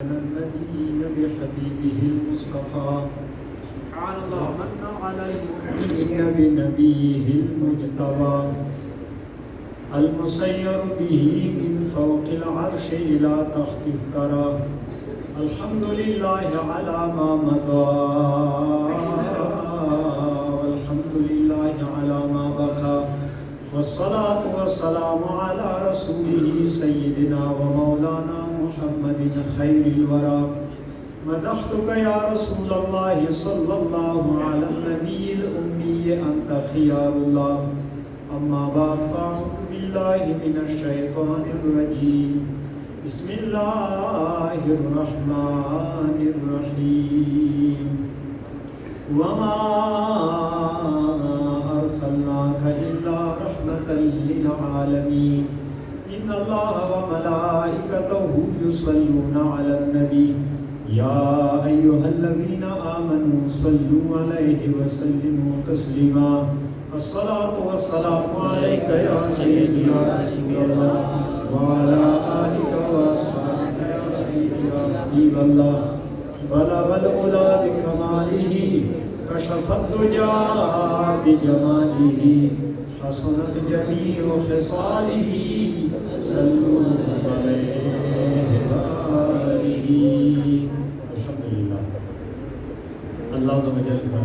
النبيين بحبيبه المصطفى سبحان الله من على المؤمنين بنبيه المجتبى المسير به من فوق العرش إلى تحت الثرى الحمد لله على ما مضى والحمد لله على ما بقى والصلاة والسلام على رسوله سيدنا ومولانا محمد خير الورى مدحتك يا رسول الله صلى الله على النبي الأمي أنت خيار الله أما بعد فأعوذ بالله من الشيطان الرجيم بسم الله الرحمن الرحيم وما أرسلناك إلا رحمة للعالمين إن الله وملائكته يصلون على النبي يا أيها الذين آمنوا صلوا عليه وسلموا تسليما الصلاة والسلام عليك يا سيدي يا رسول الله وعلى آلك وأصحابك يا سيدي يا حبيب الله بلغ العلا بكماله كشف الدجى بجماله حسنت جميع خصاله صلوا عليه وآله الحمد للہ اللہ عز و جل کا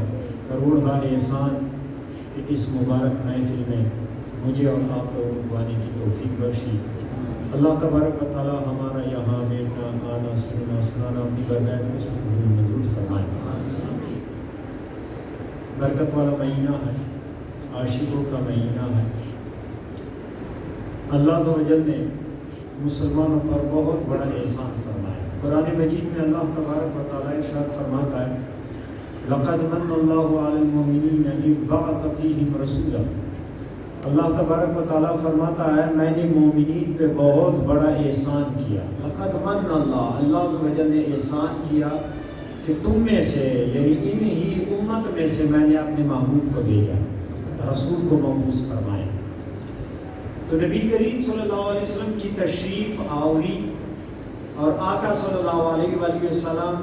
کروڑ احسان کہ اس مبارک محفل میں مجھے اور آپ لوگوں کو آنے کی توفیق بخشی. اللہ تبارک و تعالی ہمارا یہاں بیٹھنا آنا سننا سنانا اپنی برکات کے ساتھ منظور فرمائے. برکت والا مہینہ ہے، عاشقوں کا مہینہ ہے. اللہ عز و جل نے مسلمانوں پر بہت بڑا احسان فرمایا. قرآن مجید میں اللہ تبارک و تعالی ارشاد فرماتا ہے لقد من اللہ علی المؤمنین اذ بعث فیہم رسولا. اللہ تبارک و تعالیٰ فرماتا ہے میں نے مومنین پہ بہت بڑا احسان کیا. لقد من اللہ عز و جل نے احسان کیا کہ تم میں سے یعنی ان ہی امت میں سے میں نے اپنے محبوب کو بھیجا، رسول کو مبعوث فرمایا. تو نبی کریم صلی اللہ علیہ وسلم کی تشریف آوری اور آقا صلی اللہ علیہ وآلہ وسلم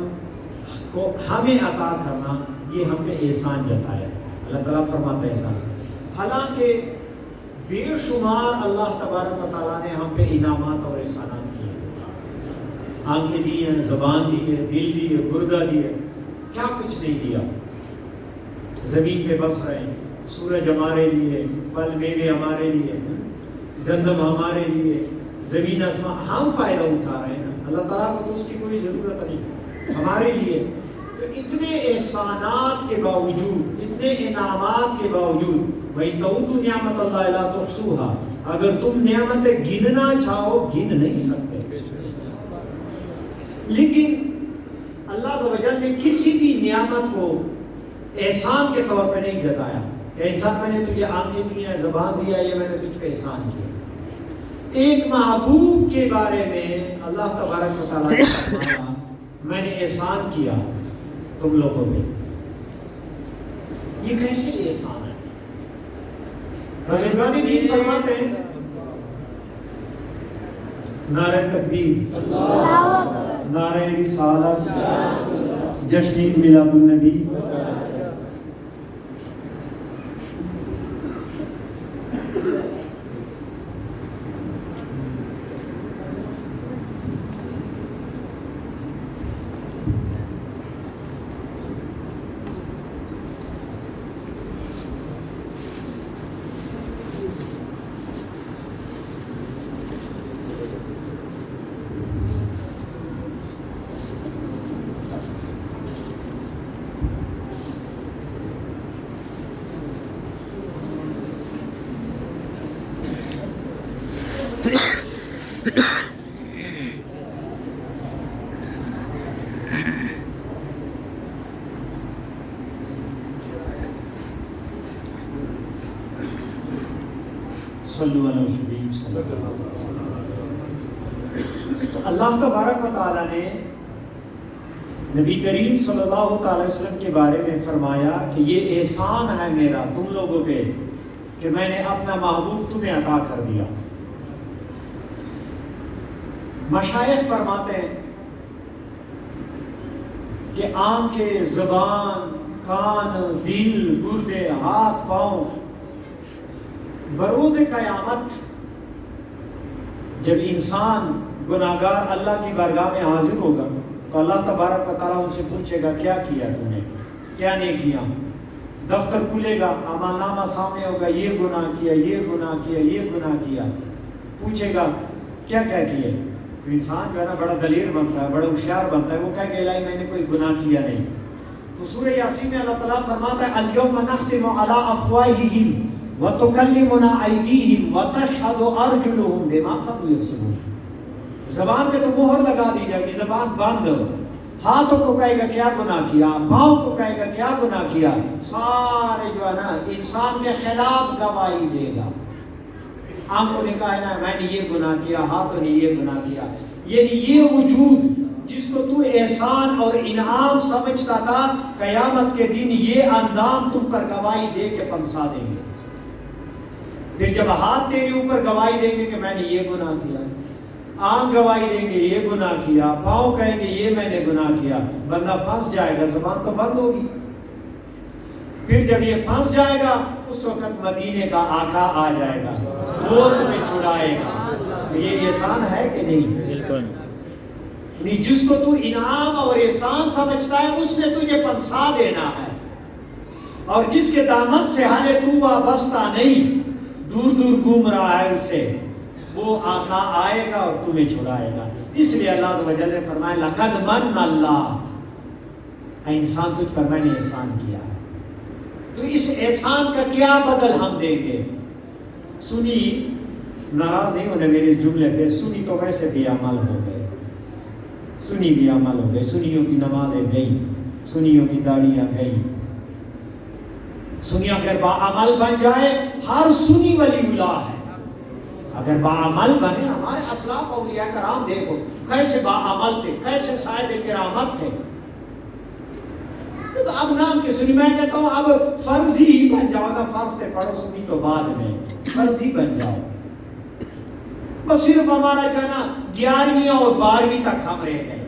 کو ہمیں عطا کرنا، یہ ہم نے احسان جتایا. اللہ تعالیٰ فرماتا ہے احسان، حالانکہ بے شمار اللہ تبارک و تعالیٰ نے ہم پہ انعامات اور احسانات کیے. آنکھیں دی ہیں، زبان دی ہے، دل دی ہے، گردہ دی ہے، کیا کچھ نہیں دیا. زمین پہ بس رہے ہیں، سورج ہمارے لیے، پھل میوے ہمارے لیے، گندم ہمارے لیے، زمین آسمان ہم فائدہ اٹھا رہے ہیں. اللہ تعالیٰ کو تو اس کی کوئی ضرورت نہیں، ہمارے لیے. تو اتنے احسانات کے باوجود، اتنے انعامات کے باوجود وَإِن تَعُدُّوا نِعْمَةَ اللَّهِ لَا تُحْصُوهَا، اگر تم نعمتیں گننا چاہو گن نہیں سکتے. لیکن اللہ عز و جل نے کسی بھی نعمت کو احسان کے طور پہ نہیں جتایا کہ انسان میں نے تجھے آنکھیں دی ہیں، زبان دیا، یہ میں نے تجھ پہ احسان کیا. ایک محبوب کے بارے میں اللہ تبارک و تعالیٰ نے فرمایا میں نے احسان کیا تم لوگوں پہ. یہ کیسے احسان ہے؟ بزرگان دین فرماتے ہیں نعرہ تکبیر، نعرہ رسالت، جشن میلاد النبی. صلو علی الحبیب صلی اللہ علیہ وسلم. تو اللہ تبارک و تعالیٰ نے نبی کریم صلی اللہ تعالی وسلم کے بارے میں فرمایا کہ یہ احسان ہے میرا تم لوگوں پہ کہ میں نے اپنا محبوب تمہیں عطا کر دیا. مشائخ فرماتے ہیں کہ آنکھیں، زبان، کان، دل، گردے، ہاتھ، پاؤں، بروز قیامت جب انسان گناہگار اللہ کی بارگاہ میں حاضر ہوگا تو اللہ تبارک و تعالیٰ ان سے پوچھے گا کیا کیا تو نے، کیا نہیں کیا. دفتر کھلے گا، اعمال نامہ سامنے ہوگا، یہ گناہ کیا، یہ گناہ کیا، یہ گناہ کیا. پوچھے گا کیا کیا کیے، تو انسان جو ہے نا بڑا دلیر بنتا ہے، بڑا ہوشیار بنتا ہے. وہ کہے گا الہی میں نے کوئی گناہ کیا نہیں. تو سورہ یاسین میں اللہ تعالیٰ فرماتا ہے الیوم نختم علی افواہہم وتکلمنا ایدیہم وتشہد ارجلہم بما کانوا یکسبون. زبان پہ تو مہر لگا دی جائے گی، زبان بند. ہاتھوں کو کہے گا کیا گناہ کیا، پاؤں کو کہے گا کیا گناہ کیا. سارے جو ہے نا انسان کے خلاف گواہی دے گا. آنکھوں نے کہا ہے نا میں نے یہ گناہ کیا، ہاتھوں نے یہ گناہ کیا. یعنی یہ وجود جس کو تو احسان اور انعام سمجھتا تھا، قیامت کے دن یہ اندام تم پر گواہی دے کے پنسا دیں گے. پھر جب ہاتھ تیرے اوپر گواہی دیں گے کہ میں نے یہ گناہ کیا، آنکھ گواہی دیں گے یہ گناہ کیا، پاؤں کہیں گے یہ میں نے گناہ کیا، بندہ پھنس جائے گا، زبان تو بند ہوگی. پھر جب یہ پھنس جائے گا اس وقت مدینے کا آقا آ جائے گا، وہ تمہیں چھڑائے گا. تو یہ احسان ہے کہ نہیں؟ بالکل. جس کو تو انعام اور احسان سمجھتا ہے اس نے تجھے پنسا دینا ہے، اور جس کے دامن سے حالے تو وابستہ نہیں، دور دور گھوم رہا ہے اسے، وہ آقا آئے گا اور تمہیں چھڑائے گا. اس لیے اللہ عز و جل نے فرمایا لقد من اللہ، اے انسان تجھ پر میں نے احسان کیا ہے، تو اس احسان کا کیا بدل ہم دیں گے. سنی ناراض نہیں ہونے میرے جملے پہ، سنی تو ویسے بھی عمل ہو گئے، سنی بھی عمل ہو گئے. سنیوں کی نمازیں گئیں، سنیوں کی داڑیاں گئیں. سنی اگر باعمل بن جائے، ہر سنی ولی اللہ ہے اگر باعمل بنے. ہمارے اسلاف اولیاء کرام دیکھو کیسے باعمل تھے، کیسے صاحب کرامت تھے. تو اب نام کے سنی، میں کہتا ہوں اب فرضی ہی بن جاؤ نا، فرض سے پڑھو، سنی تو بعد میں، فرضی بن جاؤ. بس صرف ہمارا جو ہے نا 11ویں اور 12ویں تک ہم رہ گئے.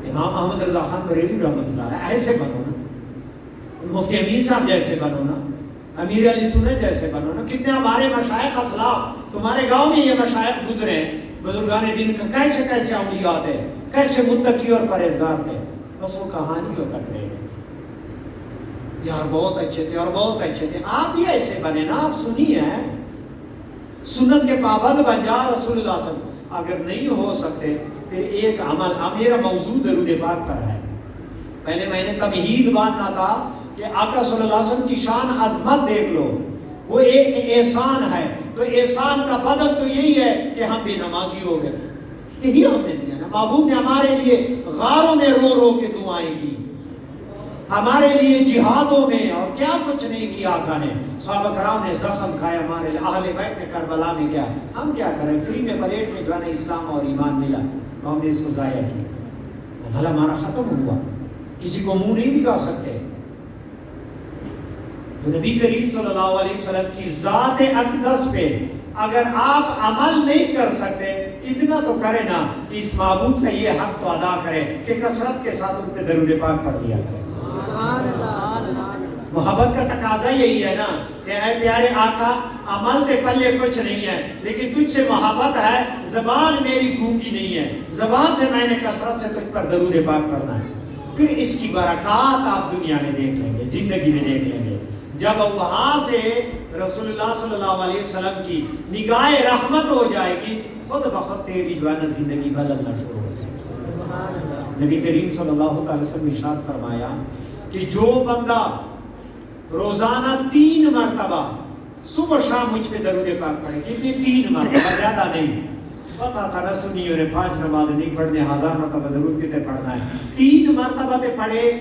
امام احمد رضا خان بریلوی رحمۃ اللہ علیہ ایسے بنو نا، مفتی امین صاحب جیسے بنو نا، امیر علی سنت جیسے بنو نا. کتنے ہمارے مشائخ اسلاف تمہارے گاؤں میں یہ مشائخ گزرے ہیں، بزرگان دین کا کیسے کیسے اولیاء تھے، کیسے متقی اور پرہیزگار تھے. بس وہ کہانیوں تک رہ گئے. یار بہت اچھے تھے اور بہت اچھے تھے. آپ بھی ایسے بنے نا، آپ سنی ہیں، سنت کے پابند بن جا رسول اللہ صلی اللہ علیہ وسلم. اگر نہیں ہو سکتے پھر ایک عمل، میرا موضوع درود پاک پر ہے. پہلے میں نے تمہید باندھنا تھا کہ آقا صلی اللہ علیہ وسلم کی شان عظمت دیکھ لو، وہ ایک احسان ہے. تو احسان کا بدل تو یہی ہے کہ ہم بھی نمازی ہو گئے. یہی ہم نے دیا نا. محبوب نے ہمارے لیے غاروں میں رو رو کے دعائیں کی، ہمارے لیے جہادوں میں اور کیا کچھ نہیں کیا. آقا نے، صحابہ کرام نے زخم کھایا، ہمارے لیے اہل بیت نے کربلا میں کیا. ہم کیا کریں، فری میں پلیٹ میں جو ہے نا اسلام اور ایمان ملا تو ہم نے اس کو ضائع کیا. بھلا ہمارا ختم ہوا، کسی کو منہ نہیں دکھا سکتے. تو نبی کریم صلی اللہ علیہ وسلم کی ذات اقدس پہ اگر آپ عمل نہیں کر سکتے، اتنا تو کرے نا کہ اس معبود کا یہ حق تو ادا کرے کہ کثرت کے ساتھ ان پہ درود پاک پڑھ دیا کرے. محبت کا تقاضا یہی ہے نا کہ اے پیارے آقا، عمل تے پلے کچھ نہیں ہے لیکن تجھ سے محبت ہے، زبان میری گونگی نہیں ہے، زبان سے میں نے کثرت سے تجھ پر درود پاک پڑھنا ہے. پھر اس کی برکات آپ دنیا میں دیکھ لیں گے، زندگی میں دیکھ لیں گے. جب وہاں سے رسول اللہ صلی اللہ علیہ وسلم کی نگاہ رحمت ہو جائے گی، خود بخود تیری جو ہے نا زندگی بدلنا شروع ہو جائے گی. نبی کریم صلی اللہ علیہ وسلم نے ارشاد فرمایا کہ جو بندہ روزانہ 3 مرتبہ صبح شام مجھ پہ درود پاک پڑھے، کتنے 3 مرتبہ، زیادہ نہیں. پتا تھا نا سنیوں نے 5 نماز نہیں پڑھنے، 1000 مرتبہ درود کتنے پڑھنا ہے. 3 مرتبہ تے پڑھے.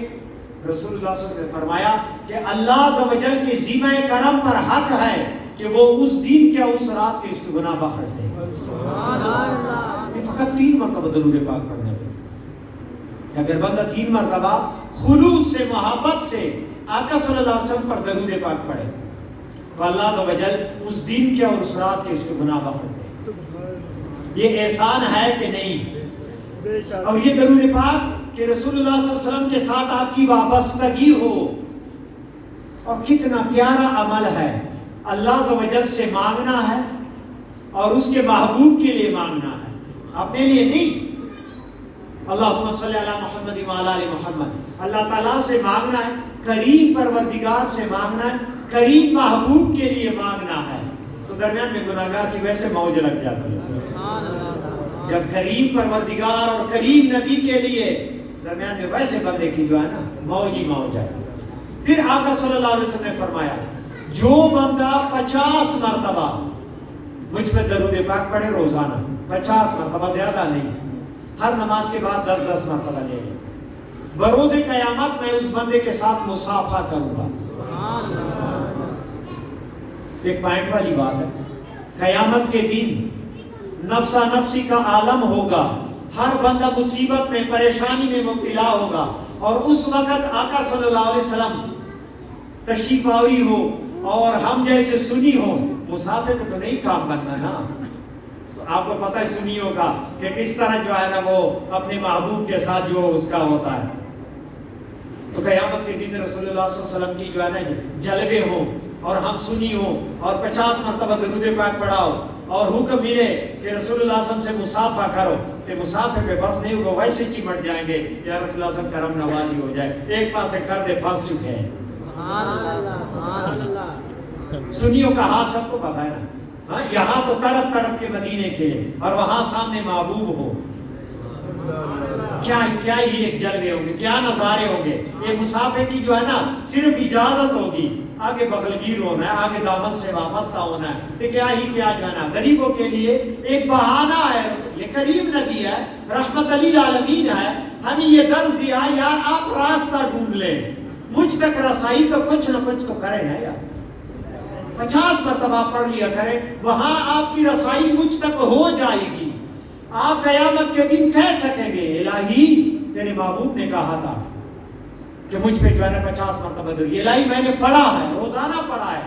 رسول اللہ صلی اللہ علیہ وسلم نے فرمایا کہ اللہ عز و جل کے ذمہ کرم پر حق ہے کہ وہ اس دن کیا اس رات کے اس کے گناہ بخش دے. سبحان اللہ. یہ فقط 3 مرتبہ درود پاک پڑھنے پہ. اگر بندہ 3 مرتبہ خلوص سے، محبت سے آقا صلی اللہ علیہ وسلم پر درود پاک پڑھے تو اللہ عز و جل اس دن کیا اور اس رات کے اس کے گناہ بخش دے. یہ احسان ہے کہ نہیں؟ اور یہ درود پاک کہ رسول اللہ صلی اللہ علیہ وسلم کے ساتھ آپ کی وابستگی ہو. اور کتنا پیارا عمل ہے. اللہ عز و جل سے مانگنا ہے اور اس کے محبوب کے لیے مانگنا ہے, اپنے لیے نہیں. اللہم صلی علی محمد وعلی آل محمد. اللہ تعالیٰ سے مانگنا ہے, کریم پروردگار سے مانگنا ہے, کریم محبوب کے لیے مانگنا ہے. تو درمیان میں گناہگار کی ویسے موج لگ جاتی ہے. جب کریم پروردگار اور کریم نبی کے لیے درمیان میں ویسے بندے کی جو ہے نا موج ہی موج ہے. پھر آقا صلی اللہ علیہ وسلم نے فرمایا جو بندہ 50 مرتبہ مجھ پہ درود پاک پڑھے روزانہ, 50 مرتبہ, زیادہ نہیں, ہر نماز کے بعد 10-10 مرتبہ لے لیں, بروز قیامت میں اس بندے کے ساتھ مصافحہ کروں گا. ایک پوائنٹ والی بات ہے. قیامت کے دن نفسا نفسی کا عالم ہوگا, ہر بندہ مصیبت میں پریشانی میں مبتلا ہوگا, اور اس وقت آقا صلی اللہ علیہ وسلم تشریف آوری ہو اور ہم جیسے سنی ہو. مسافر کو تو نہیں کام بننا نا. آپ کو پتہ ہے سنیوں کا کہ کس طرح جو ہے نا وہ اپنے محبوب کے ساتھ جو اس کا ہوتا ہے. تو قیامت کے دن رسول اللہ صلی اللہ علیہ وسلم کی جو ہے نا جلوے ہوں اور ہم سنی ہوں اور 50 مرتبہ درود پاک پڑھاؤ اور حکم ملے کہ رسول اللہ صلی اللہ علیہ وسلم سے مصافحہ کرو, کہ مسافر پہ بس نہیں ہوگا, ویسے چمٹ جائیں گے یا رسول اللہ صلی اللہ علیہ وسلم کرم نوازی ہو جائے, ایک پاس سے کر دے پھنس چکے ہیں. سنیوں کا حال سب کو پتا ہے نا. یہاں تو تڑپ تڑپ کے مدینے کھلے اور وہاں سامنے محبوب ہو. کیا ہی ایک جلوے ہوں گے, کیا نظارے ہوں گے. یہ مسافر کی جو ہے نا صرف اجازت ہوگی, آگے بغلگیر ہونا ہے, آگے دامن سے وابستہ ہونا ہے, تو کیا جو ہے نا غریبوں کے لیے ایک بہانہ ہے. یہ کریم نبی ہے, رحمت للعالمین ہے, ہمیں یہ درس دیا یار آپ راستہ ڈھونڈ لیں, مجھ تک رسائی تو کچھ نہ کچھ تو کریں نا یار. 50 مرتبہ پڑھ لیا کریں, وہاں آپ کی رسائی مجھ تک ہو جائے گی. آپ قیامت کے دن کہہ سکیں گے الہی تیرے محبوب نے کہا تھا کہ مجھ پہ جو ہے نا 50 مرتبہ دو. الہی میں نے پڑھا ہے, روزانہ پڑھا ہے,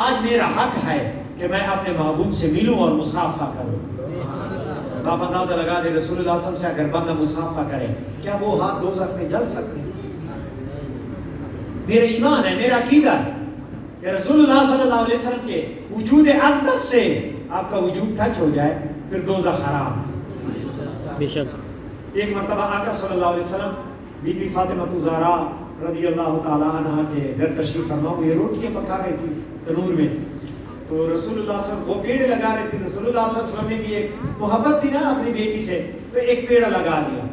آج میرا حق ہے کہ میں اپنے محبوب سے ملوں اور مصافحہ کروں. تو آپ اندازہ لگا دے رسول اللہ صلی اللہ علیہ وسلم سے اگر بندہ مصافحہ کرے, کیا وہ ہاتھ دوزخ میں جل سکتے ہیں؟ میرا ایمان ہے, میرا عقیدہ ہے کہ رسول اللہ صلی اللہ علیہ وسلم کے وجود اقدس سے آپ کا وجود ٹچ ہو جائے پھر دوزخ حرام ہے. بے شک. ایک مرتبہ آقا صلی اللہ علیہ وسلم بی بی فاطمہ الزہرا رضی اللہ تعالیٰ عنہ کے گھر تشریف فرما, یہ روٹیاں پکا رہی تھی تنور میں, تو رسول اللہ صلی اللہ علیہ وسلم وہ پیڑ لگا رہے تھے. رسول اللہ صلی اللہ علیہ وسلم نے بھی ایک محبت تھی نا اپنی بیٹی سے, تو ایک پیڑ لگا دیا,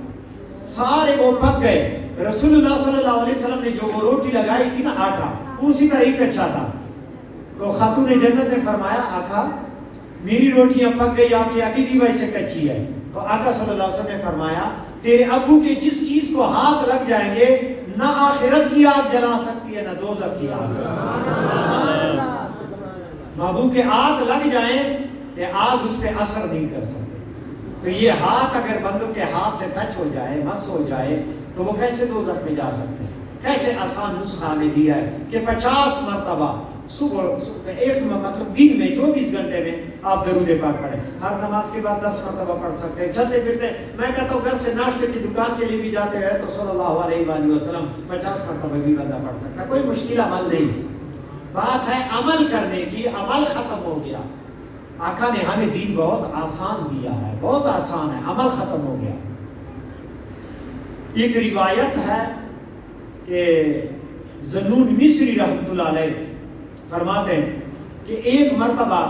سارے وہ پک گئے. رسول اللہ صلی اللہ علیہ وسلم نے جو وہ روٹی لگائی تھی نا آٹا, اسی طرح ہی کچا تھا. تو خاتون جنت نے فرمایا آقا میری روٹیاں پک گئی, آپ کی ابھی بھی ویسے کچی ہے. تو آقا صلی اللہ علیہ وسلم نے فرمایا تیرے ابو کے جس چیز کو ہاتھ لگ جائیں گے نہ آخرت کی آگ جلا سکتی ہے نہ دوزخ کی آگ. ابو کے ہاتھ لگ جائیں کہ آگ اس پہ اثر نہیں کر سکتے. تو یہ ہاتھ اگر بندوں کے ہاتھ سے ٹچ ہو جائے, مس ہو جائے, تو وہ کیسے دوزخ میں جا سکتے ہیں؟ کیسے آسان نسخہ ہمیں دیا ہے کہ 50 مرتبہ صبح ایک مطلب دن میں 24 گھنٹے میں آپ درود پاک پڑھیں. ہر نماز کے بعد 10 مرتبہ پڑھ سکتے ہیں. چلتے پھرتے میں کہتا ہوں گھر سے ناشتے کی دکان کے لیے بھی جاتے ہیں تو صلی اللہ علیہ وآلہ وسلم 50 مرتبہ بھی بندہ پڑھ سکتا ہے. کوئی مشکل عمل نہیں, بات ہے عمل کرنے کی. عمل ختم ہو گیا. آقا نے ہمیں دین بہت آسان دیا ہے, بہت آسان ہے, عمل ختم ہو گیا. ایک روایت ہے کہ ذنون مصری رحمۃ اللہ علیہ فرماتے ہیں کہ ایک مرتبہ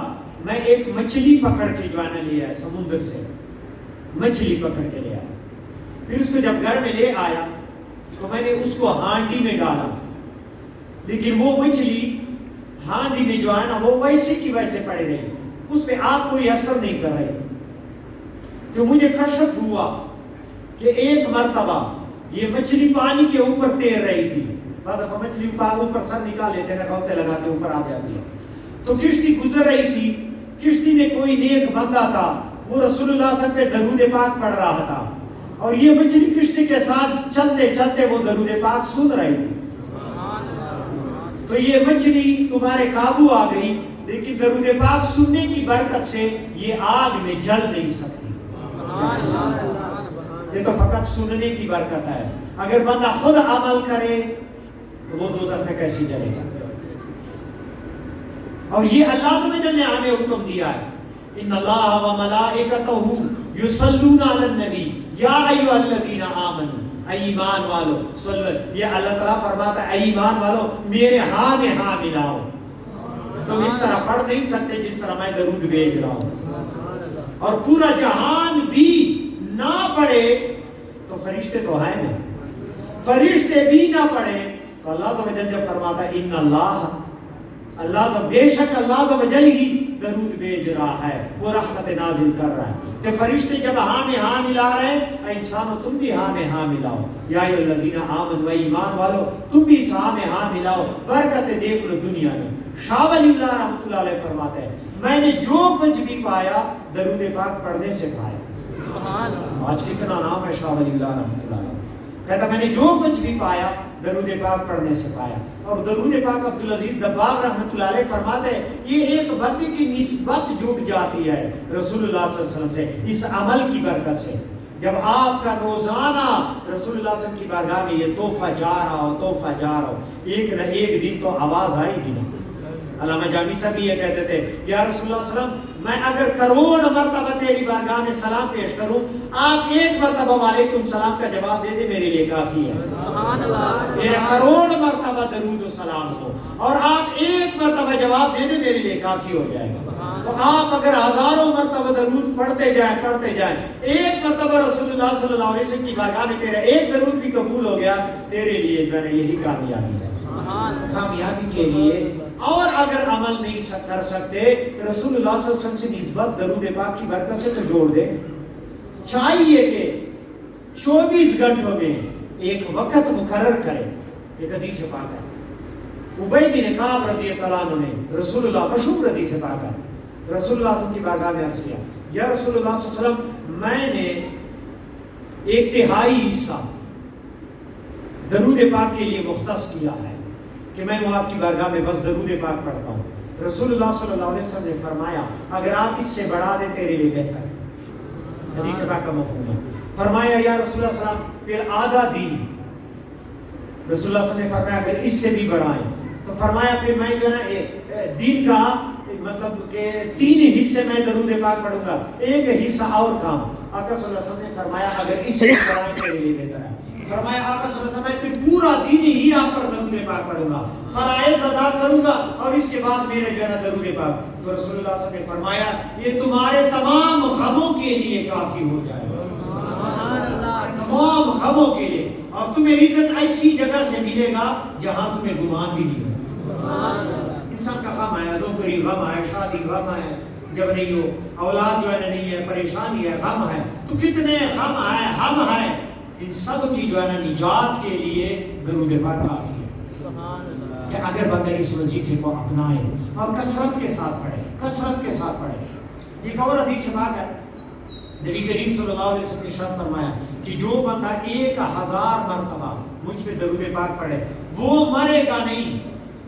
میں ایک مچھلی پکڑ کے جو ہے نا لے آیا, سمندر سے مچھلی پکڑ کے لے آیا. پھر اس کو جب گھر میں لے آیا تو میں نے اس کو ہانڈی میں ڈالا, لیکن وہ مچھلی ہانڈی میں جو ہے نا وہ ویسے کی ویسے پڑے رہی, اس پہ آگ کوئی اثر نہیں کر رہی. تو مجھے کشف ہوا کہ ایک مرتبہ یہ مچھلی پانی کے اوپر تیر رہی تھی. بعض دفعہ مچھلی اوپر سر نکال لیتے ہیں, رکھوتے لگاتے اوپر آ جاتی ہے. تو کشتی گزر رہی تھی, کشتی میں کوئی نیک بندہ تھا, وہ رسول اللہ صلی اللہ علیہ وسلم پہ درود پاک پڑھ رہا تھا, اور یہ مچھلی کشتی کے ساتھ چلتے چلتے وہ درود پاک سن رہی تھی. تو یہ مچھلی تمہارے قابو آ گئی, لیکن درود پاک سننے کی برکت سے یہ آگ میں جل نہیں سکتی. یہ تو فقط سننے کی برکت ہے. اگر بندہ خود عمل کرے تو وہ دوزخ میں کیسے جلے گا؟ اور یہ اللہ تعالی نے ہمیں حکم دیا ہے، ان اللہ و ملائکتہ یصلون علی النبی یا ایھا الذین آمنوا، اے ایمان والو صلو. یہ اللہ تعالیٰ فرماتا ہے اے ایمان والو میرے ہاں میں ہاں ملاؤ. تم اس طرح پڑھ نہیں سکتے جس طرح میں درود بھیج رہا ہوں. اور پورا جہان بھی نہ پڑھے تو فرشتے تو ہیں نا، فرشتے بھی نہ پڑھے تو اللہ تعالیٰ جب فرماتا ہے ان اللہ تو بے شک اللہ تو وجل ہی درود بھیج رہا ہے، وہ رحمت نازل کر رہا ہے. کہ فرشتے جب ہاں میں ہاں ملا رہے ہیں، انسانوں تم بھی ہاں میں ہاں ملاؤ. یا ایھا الذین آمنوا، ایمان والو تم بھی اس ہاں میں ہاں ملاؤ. برکت دیکھ لو دنیا میں. شاہ ولی اللہ رحمۃ اللہ علیہ فرماتے ہیں میں نے جو کچھ بھی پایا درود پاک پڑھنے سے پایا. آج کتنا نام ہے شاہ ولی اللہ رحمۃ اللہ علیہ. کہتا میں نے جو کچھ بھی پایا درود پاک پڑھنے سے پایا. اور درود پاک عبدالعزیز دباغ رحمۃ اللہ علیہ فرماتے ہیں یہ ایک بندے کی نسبت جڑ جاتی ہے رسول اللہ صلی اللہ علیہ وسلم سے اس عمل کی برکت سے. جب آپ کا روزانہ رسول اللہ صلی اللہ علیہ وسلم کی بارگاہ میں یہ تحفہ جا رہا ہو ایک نہ ایک دن تو آواز آئے گی نا. علامہ جامی صاحب یہ کہتے تھے یا رسول اللہ صلی اللہ علیہ وسلم میں اگر کروڑ مرتبہ تیری بارگاہ میں سلام پیش کروں، آپ ایک مرتبہ وعلیکم سلام کا جواب دے دے میرے لیے کافی ہے. میرا کروڑ مرتبہ درود و سلام ہو اور آپ ایک مرتبہ جواب دے دے میرے لیے کافی ہو جائے گا. تو آپ اگر ہزاروں مرتبہ درود پڑھتے جائیں ایک مرتبہ رسول اللہ صلی اللہ علیہ وسلم کی بارگاہ میں تیرا ایک درود بھی قبول ہو گیا، تیرے لیے جو ہے یہی کامیابی ہے. کامیابی کے لیے اور اگر عمل نہیں کر سکتے رسول اللہ صلی اللہ علیہ وسلم سے نسبت درود پاک کی برکت سے تو جوڑ دے. چاہیے کہ 24 گھنٹوں میں ایک وقت مقرر کرے. ایک حدیث پاک ہے ابی بن کعب رضی اللہ عنہ نے رسول اللہ مشہور حدیث پاک ہے رسول اللہ صلی اللہ علیہ وسلم کی بارگاہ میں عرض کیا یا رسول اللہ صلی اللہ علیہ وسلم میں نے ایک تہائی حصہ درود پاک کے لیے مختص کیا ہے کہ میں وہ آپ کی بارگاہ میں بس درود پاک پڑھتا ہوں. رسول اللہ صلی اللہ علیہ وسلم نے فرمایا اگر آپ اس سے بڑھا دیں تیرے لیے بہتر ہے. حدیث پاک کا مفہوم ہے. فرمایا یا رسول اللہ صلی اللہ علیہ وسلم پھر آدھا دن. رسول اللہ صلی اللہ علیہ وسلم نے فرمایا اگر اس سے بھی بڑھائیں تو فرمایا پھر میں جو ہے نا دن کا مطلب کہ 3 حصے میں درود پاک پڑھوں گا، ایک حصہ اور کام. آقا صلی اللہ علیہ وسلم نے فرمایا اگر اس سے بڑھائیں تیرے لیے بہتر ہے. فرمایا آقا صلی اللہ علیہ وسلم میں پورا دن ہی آپ پر درود پاک پڑھوں گا، فرائض ادا کروں گا اور اس کے بعد میرے جو ہے نا درود پاک. تو رسول اللہ صلی اللہ علیہ وسلم نے فرمایا یہ تمہارے تمام غموں کے لیے کافی ہو جائے گا، تمام غموں کے لیے. اور تمہیں رزق ایسی جگہ سے ملے گا جہاں تمہیں گمان بھی نہیں ہوگا. انسان کا غم ہے، نوکری غم ہے، شادی غم ہے، جب نہیں ہو اولاد جو ہے نہیں ہے، پریشانی ہے، غم ہے. تو کتنے غم ہے، ہم ہے، ان سب کی جو ہے نا نجات کے لیے درود پاک کافی ہے. کہ اگر بندہ اس وظیفے کو اپنائے اور کثرت کے ساتھ پڑھے. ایک اور حدیث پاک ہے نبی کریم صلی اللہ علیہ وسلم نے ارشاد فرمایا کہ جو بندہ 1000 مرتبہ مجھ پہ درود پاک پڑھے وہ مرے گا نہیں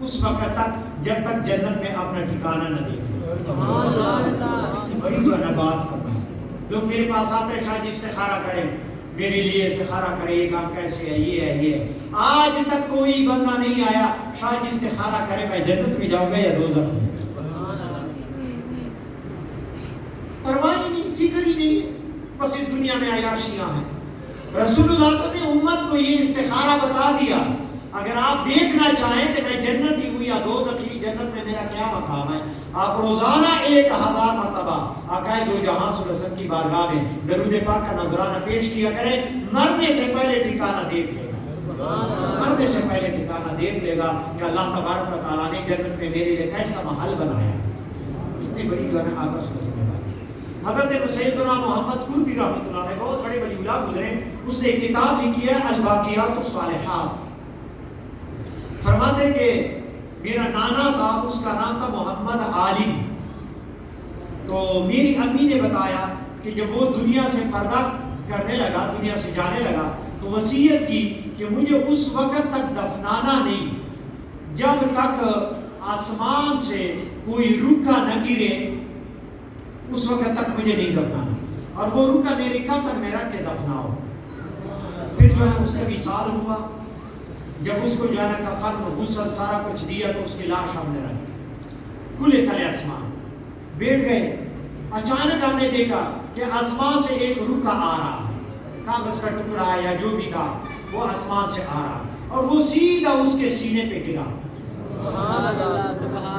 اس وقت تک جب تک جنت میں اپنا ٹھکانہ نہ دیکھے. سبحان اللہ. بڑی جو ہے نا بات فرمائے. لوگ میرے پاس آتے ہیں شاید استخارہ کریں، میرے لیے استخارہ کرے، یہ کام کیسے ہے، یہ ہے، یہ ہے. آج تک کوئی بندہ نہیں آیا شاید استخارہ کرے میں جنت میں جاؤں گا یا دوزخ میں. پرواہ ہی نہیں، فکر ہی نہیں، بس اس دنیا میں عیاشیاں ہیں. رسول اللہ صلی اللہ علیہ وسلم نے امت کو یہ استخارہ بتا دیا. اگر آپ دیکھنا چاہیں کہ میں جنتی ہوں یا دوزخی، جنت میں میرا کیا مقام ہے، آپ روزانہ 1000 مرتبہ آقائے دو جہاں صلی اللہ علیہ وسلم کی بارگاہ میں درود پاک کا نذرانہ پیش کیا کریں. مرنے سے پہلے ٹھکانہ دیکھ لے گا، مرنے سے پہلے ٹھکانہ دیکھ لے گا کہ اللہ تبارک و تعالیٰ نے جنت میں میرے لیے کیسا محل بنایا. کتنی بڑی جو ہے نا آقا صلی اللہ علیہ وسلم. حضرت سیدنا محمد قرطبی رحمۃ اللہ علیہ بہت بڑے ولی اللہ گزرے، اس نے ایک کتاب لکھی ہے الباقیات الصالحات. فرماتے کہ میرا نانا تھا، اس کا نام تھا محمد عالم. تو میری امی نے بتایا کہ جب وہ دنیا سے پردہ کرنے لگا، دنیا سے جانے لگا، تو وصیت کی کہ مجھے اس وقت تک دفنانا نہیں جب تک آسمان سے کوئی رکا نہ گرے، اس وقت تک مجھے نہیں دفنانا، اور وہ رکا میری کفن میں رکھ کے دفناؤ. پھر جو ہے نا اس کا وصال ہوا. جب اس کو جو ہے نا کفن غسل سارا کچھ دیا تو اس کی لاش ہم نے رکھی کھلے تلے آسمان بیٹھ گئے. اچانک ہم نے دیکھا کہ آسمان سے ایک رکا آ رہا ہے, کاغذ کا ٹکڑا یا جو بھی تھا وہ آسمان سے آ رہا اور وہ سیدھا اس کے سینے پہ گرا.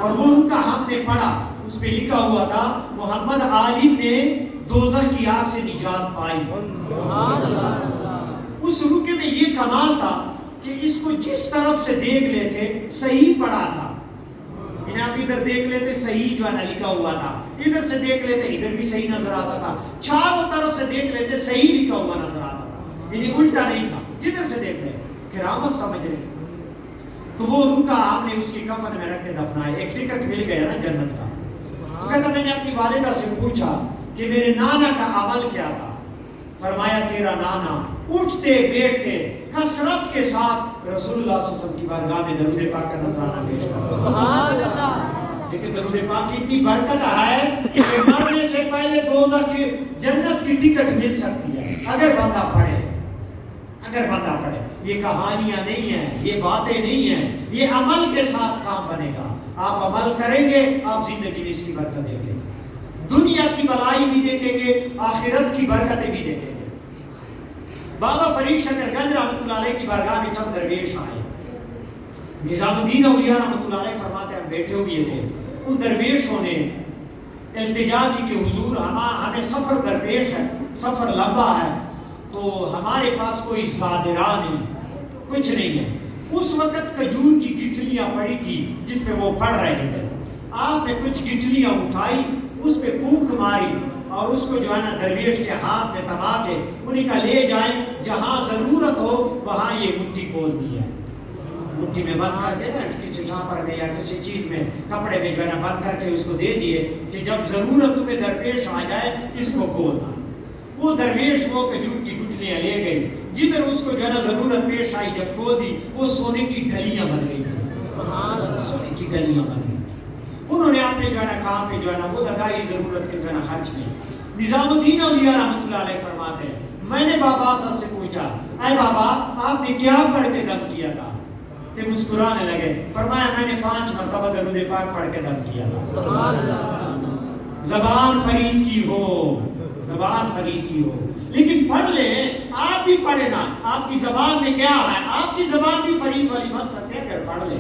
اور وہ رکا ہم نے پڑھا, اس پہ لکھا ہوا تھا محمد عالم نے دوزخ کی آگ سے نجات پائی. اس رکے میں یہ کمال تھا کہ اس کو جس طرف سے دیکھ لیتے صحیح پڑھا تھا. انہیں آپ ادھر دیکھ لیتے صحیح جو ہے نا لکھا ہوا تھا, ادھر سے دیکھ لیتے ادھر بھی صحیح نظر آتا تھا, چاروں طرف سے دیکھ لیتے صحیح لکھا ہوا نظر آتا تھا, یعنی الٹا نہیں تھا. جدھر سے دیکھ لے کرامت سمجھ رہے. تو وہ رکا آپ نے اس کی کفن میں رکھ کے دفنائے. ایک ٹکٹ مل گیا نا جنت کا. تو کہتا میں نے اپنی والدہ سے پوچھا کہ میرے نانا کا عمل کیا تھا. فرمایا تیرا نانا اٹھتے بیٹھتے کثرت کے ساتھ رسول اللہ صلی اللہ علیہ وسلم کی بارگاہ میں درود پاک کا نذرانہ پیش کرتا. سبحان اللہ. لیکن درود پاک کی اتنی برکت ہے کہ مرنے سے پہلے دوزخ کی جنت کی ٹکٹ مل سکتی ہے اگر بندہ پڑھے. اگر بندہ پڑھے. یہ کہانیاں نہیں ہیں, یہ باتیں نہیں ہیں, یہ عمل کے ساتھ کام بنے گا. آپ عمل کریں گے آپ زندگی میں اس کی برکت دیکھیں گے, دنیا کی بلائی بھی دیکھیں گے, آخرت کی برکتیں بھی دیکھیں گے. بابا فرید شکر گنج رحمۃ اللہ علیہ کی بارگاہ میں چند درویش آئے. نظام الدین اولیاء رحمۃ اللہ علیہ فرماتے ہیں ہم بیٹھے ہوئے تھے, ان درویشوں نے التجا کی کہ حضور ہمیں سفر درپیش ہے, سفر لمبا ہے, تو ہمارے پاس کوئی زادرا نہیں, کچھ نہیں ہے. اس وقت کھجور کی گٹھلیاں پڑی تھی جس پہ وہ پڑھ رہے تھے. آپ نے کچھ گٹھلیاں اٹھائی, اس پہ پھونک ماری اور اس کو جو ہے نا درویش کے ہاتھ میں تما کے انہیں کا لے جائیں, جہاں ضرورت ہو وہاں یہ مٹھی کھول دی ہے. مٹھی میں بند کر کے نا کسی شاپر میں یا کسی چیز میں کپڑے میں جو ہے نا بند کر کے اس کو دے دیے کہ جب ضرورت تمہیں درپیش آ جائے اس کو کھولنا. وہ درویش وہ کھجور کی گٹھلیاں لے گئی, جدھر اس کو جو ہے نا ضرورت پیش آئی جب کھول دی وہ سونے کی ڈھلیاں بن گئی. سونے کی ڈھلیاں بن گئی. انہوں نے اپنے جو ہے نا کام میں جو ہے نا وہ لگائی ضرورت کے جو ہے نا خرچ میں. نظام الدین اولیاء رحمۃ اللہ علیہ فرماتے ہیں میں نے بابا صاحب سے پوچھا اے بابا آپ نے کیا پڑھ کے دم کیا تھا؟ کہ مسکرانے لگے. فرمایا میں نے 5 مرتبہ درود پاک پڑھ کے دم کیا تھا. سبحان اللہ. زبان فرید کی ہو, زبان فرید کی ہو, لیکن پڑھ لے. آپ بھی پڑھے نا, آپ کی زبان میں کیا ہے, آپ کی زبان بھی فرید والی بن سکتے ہیں اگر پڑھ لے.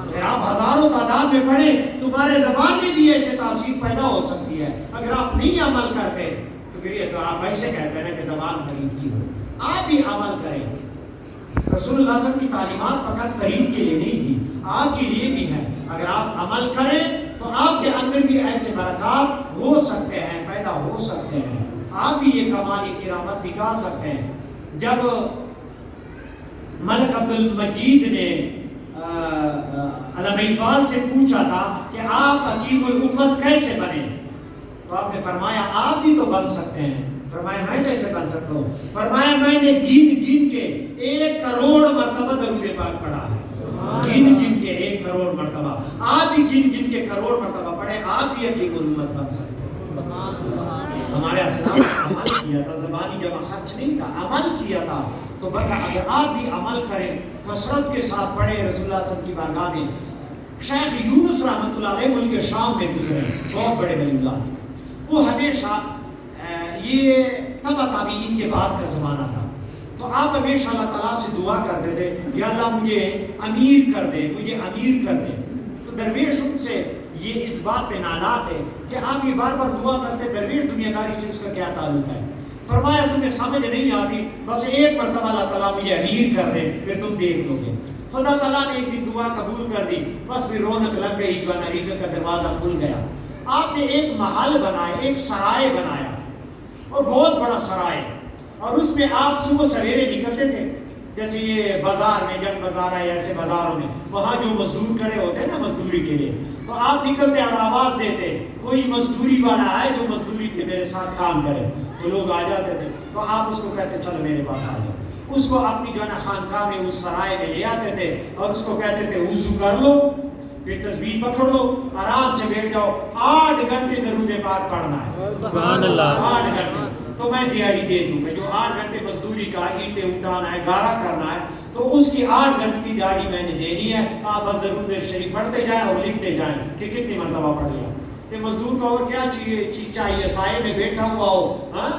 اگر آپ ہزاروں تعداد میں پڑھیں تمہارے زبان میں بھی ایسے تاثیر پیدا ہو سکتی ہے. اگر آپ نہیں عمل کرتے تو پھر یہ تو آپ ایسے کہتے ہیں کہ زبان فرید کی ہو. آپ بھی عمل کریں. رسول اللہ صلی اللہ علیہ وسلم کی تعلیمات فقط فرید کے لیے نہیں تھی, آپ کے لیے بھی ہے. اگر آپ عمل کریں تو آپ کے اندر بھی ایسے برکات ہو سکتے ہیں, پیدا ہو سکتے ہیں. آپ بھی یہ کمال کرامت دکھا سکتے ہیں. جب ملک عبد المجید نے علامہ اقبال سے پوچھا تھا کہ آپ حکیم الامت کیسے بنے, تو آپ نے فرمایا آپ بھی تو بن سکتے ہیں. فرمایا میں کیسے بن سکتا ہوں؟ فرمایا میں نے گن گن کے 1 کروڑ مرتبہ درود پاک پڑھا ہے. گن گن کے 1 کروڑ مرتبہ. آپ بھی گن گن کے کروڑ مرتبہ پڑھیں, آپ بھی حکیم الامت بن سکتے ہیں. ہمارے اسلام نے عمل کیا تھا, زبانی جمع خرچ نہیں تھا, عمل کیا تھا. تو بتا اگر آپ بھی عمل کریں, کثرت کے ساتھ پڑھیں رسول اللہ صلی اللہ علیہ وسلم کی بارگاہ میں. شیخ یونس رحمۃ اللہ علیہ ملک شام میں گزرے, بہت بڑے ولی اللہ. وہ ہمیشہ یہ تبع تابعین کے بعد کا زمانہ تھا, تو آپ ہمیشہ اللہ تعالیٰ سے دعا کرتے تھے یا اللہ مجھے امیر کر دے, مجھے امیر کر دے. تو درویش ان سے یہ اس بات پہ نالات ہے کہ آپ یہ بار بار دعا کرتے, درویش دنیا داری سے اس کا کیا تعلق ہے؟ فرمایا تمہیں سمجھ نہیں آتی, بس 1 مرتبہ اللہ تعالیٰ مجھے امیر کر دے پھر تم دیکھ لو گے. خدا تعالیٰ نے ایک دن دعا قبول کر دی, بس پھر رونق لگ گئی, جو ہے رزق کا دروازہ کھل گیا. آپ نے ایک محل بنایا, ایک سرائے بنایا, اور بہت بڑا سرائے, اور اس میں آپ صبح سویرے نکلتے تھے. جیسے یہ بازار میں, جب بازار ہے ایسے بازاروں میں وہاں جو مزدور کھڑے ہوتے ہیں نا مزدوری کے لیے, تو آپ نکلتے اور آواز دیتے کوئی مزدوری والا ہے جو مزدوری پہ میرے ساتھ کام کرے, تو لوگ آ جاتے تھے. تو آپ اس کو کہتے چلو میرے پاس آ جاؤ. اس کو اپنی جو ہے نا خانقاہ میں اس سرائے میں لے آتے تھے اور اس کو کہتے تھے وضو کر لو, پھر تسبیح پکڑ لو, آرام سے بیٹھ جاؤ, 8 گھنٹے درود پاک پڑھنا ہے. سبحان اللہ. 8 گھنٹے تو میں دیہڑی دے دوں گا. جو 8 گھنٹے مزدوری کا اینٹیں اٹھانا ہے گارا کرنا ہے تو اس کی 8 گھنٹے کی دیہڑی میں نے دینی ہے. آپ بس درود شریف پڑھتے جائیں اور لکھتے جائیں کہ کتنی مرتبہ پڑھ لیا. کہ مزدور کو اور کیا چیز چاہیے, سائے میں بیٹھا ہوا ہو. ہاں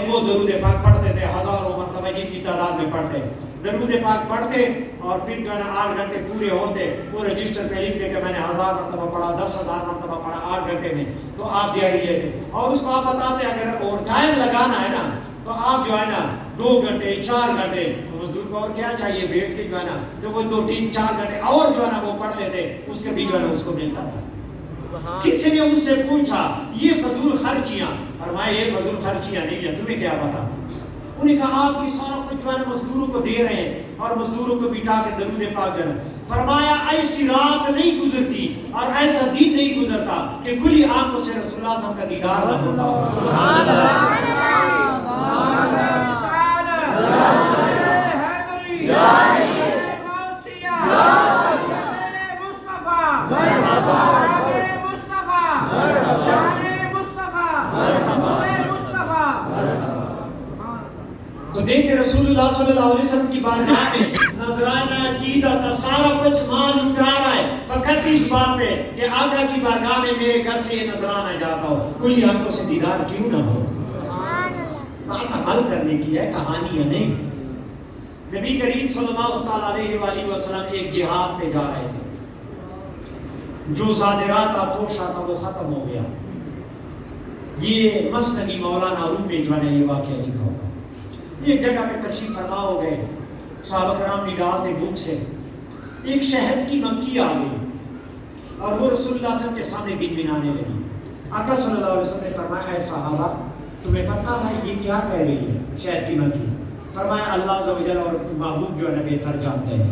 وہ درود پاک پڑھتے تھے ہزاروں مرتبہ جتنی تعداد میں پڑھتے, درود پاک پڑھتے اور پھر جو ہے نا 8 گھنٹے پورے ہوتے وہ رجسٹر پہ لکھتے کہ میں نے 1000 مرتبہ پڑھا, 10,000 مرتبہ پڑھا 8 گھنٹے میں. تو آپ دیہڑی لیتے اور اس کو آپ بتاتے اگر اور ٹائم لگانا ہے نا تو آپ جو ہے نا 2 گھنٹے 4 گھنٹے. تو مزدور کو اور کیا چاہیے بیٹھ کے جو ہے نا جو وہ 2 3 4 گھنٹے اور جو ہے نا وہ پڑھ لیتے, اس کے بھی جو ہے نا اس کو ملتا تھا. کسی نے اس سے پوچھا یہ فضول خرچیاں, فرمایا یہ فضول خرچیاں نہیں ہیں, تمہیں کیا پتا. انہیں کہا آپ کی سارا کچھ جو ہے مزدوروں کو دے رہے ہیں اور مزدوروں کو بٹھا کے درود پاک جانا. فرمایا ایسی رات نہیں گزرتی اور ایسا دن نہیں گزرتا کہ کھلی آنکھوں سے رسول اللہ صلی اللہ علیہ وسلم کا دیدار نہ ہوتا. سبحان تو دیکھتے رسول اللہ صلی اللہ علیہ وسلم کی بارگاہ میں نذرانہ عقیدہ کا سارا کچھ مال لٹا رہا ہے فقط اس بات پہ کہ آقا کی بارگاہ میں میرے گھر سے یہ نذرانہ جاتا ہو, کھلی آنکھوں سے دیدار کیوں نہ ہو. بات عمل کرنے کی ہے, کہانی ہے نہیں. نبی کریم صلی اللہ علیہ وآلہ وسلم ایک جہاد پہ جا رہے تھے. جو صادرات آتوشا تھا وہ ختم ہو گیا. یہ مسنوی مولانا روم میں جو ہے یہ واقعہ لکھا ہوگا. ایک جگہ پہ تشریف فرما ہو گئے, صحابہ کرام نگاہ تھے بھوک سے, ایک شہد کی مکھی آ گئی اور وہ رسول اللہ صلی اللہ علیہ وسلم کے سامنے گنگنانے لگی. آقا صلی اللہ علیہ وسلم نے فرمایا اے صحابہ تمہیں پتہ ہے یہ کیا کہہ رہی ہے شہد کی مکھی. فرمایا اللہ عز و جل اور محبوب جو ہے بہتر جانتے ہیں.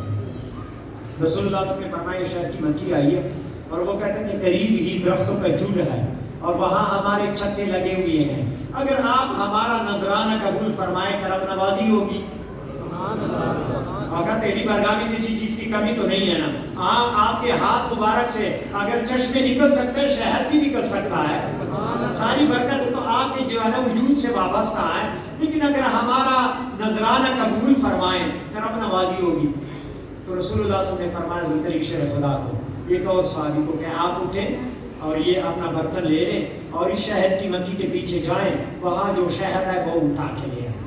رسول اللہ صلی اللہ علیہ وسلم نے فرمایا یہ شہد کی مکھی آئی ہے اور وہ کہتے ہیں کہ قریب ہی درختوں کا جھنڈ ہے اور وہاں ہمارے چھتے لگے ہوئے ہیں, اگر آپ ہمارا نذرانہ قبول فرمائے کرم نوازی ہوگی. آقا تیری بارگاہ میں کسی چیز کی کمی تو نہیں ہے نا. آپ کے ہاتھ مبارک سے اگر چشمے نکل سکتے ہیں شہد بھی نکل سکتا ہے. ساری برکت تو آپ کے جو ہے نا وجود سے وابستہ ہے, لیکن اگر ہمارا نذرانہ قبول فرمائے کرم نوازی ہوگی. تو رسول اللہ صلی اللہ علیہ وسلم نے فرمایا ذوالطریق شیر خدا کو, ایک اور صحابی کو کہ آپ اٹھیں اور یہ اپنا برتن لے لیں اور اس شہد کی مکھی کے پیچھے جائیں, وہاں جو شہد ہے وہ اٹھا کے لے آئیں.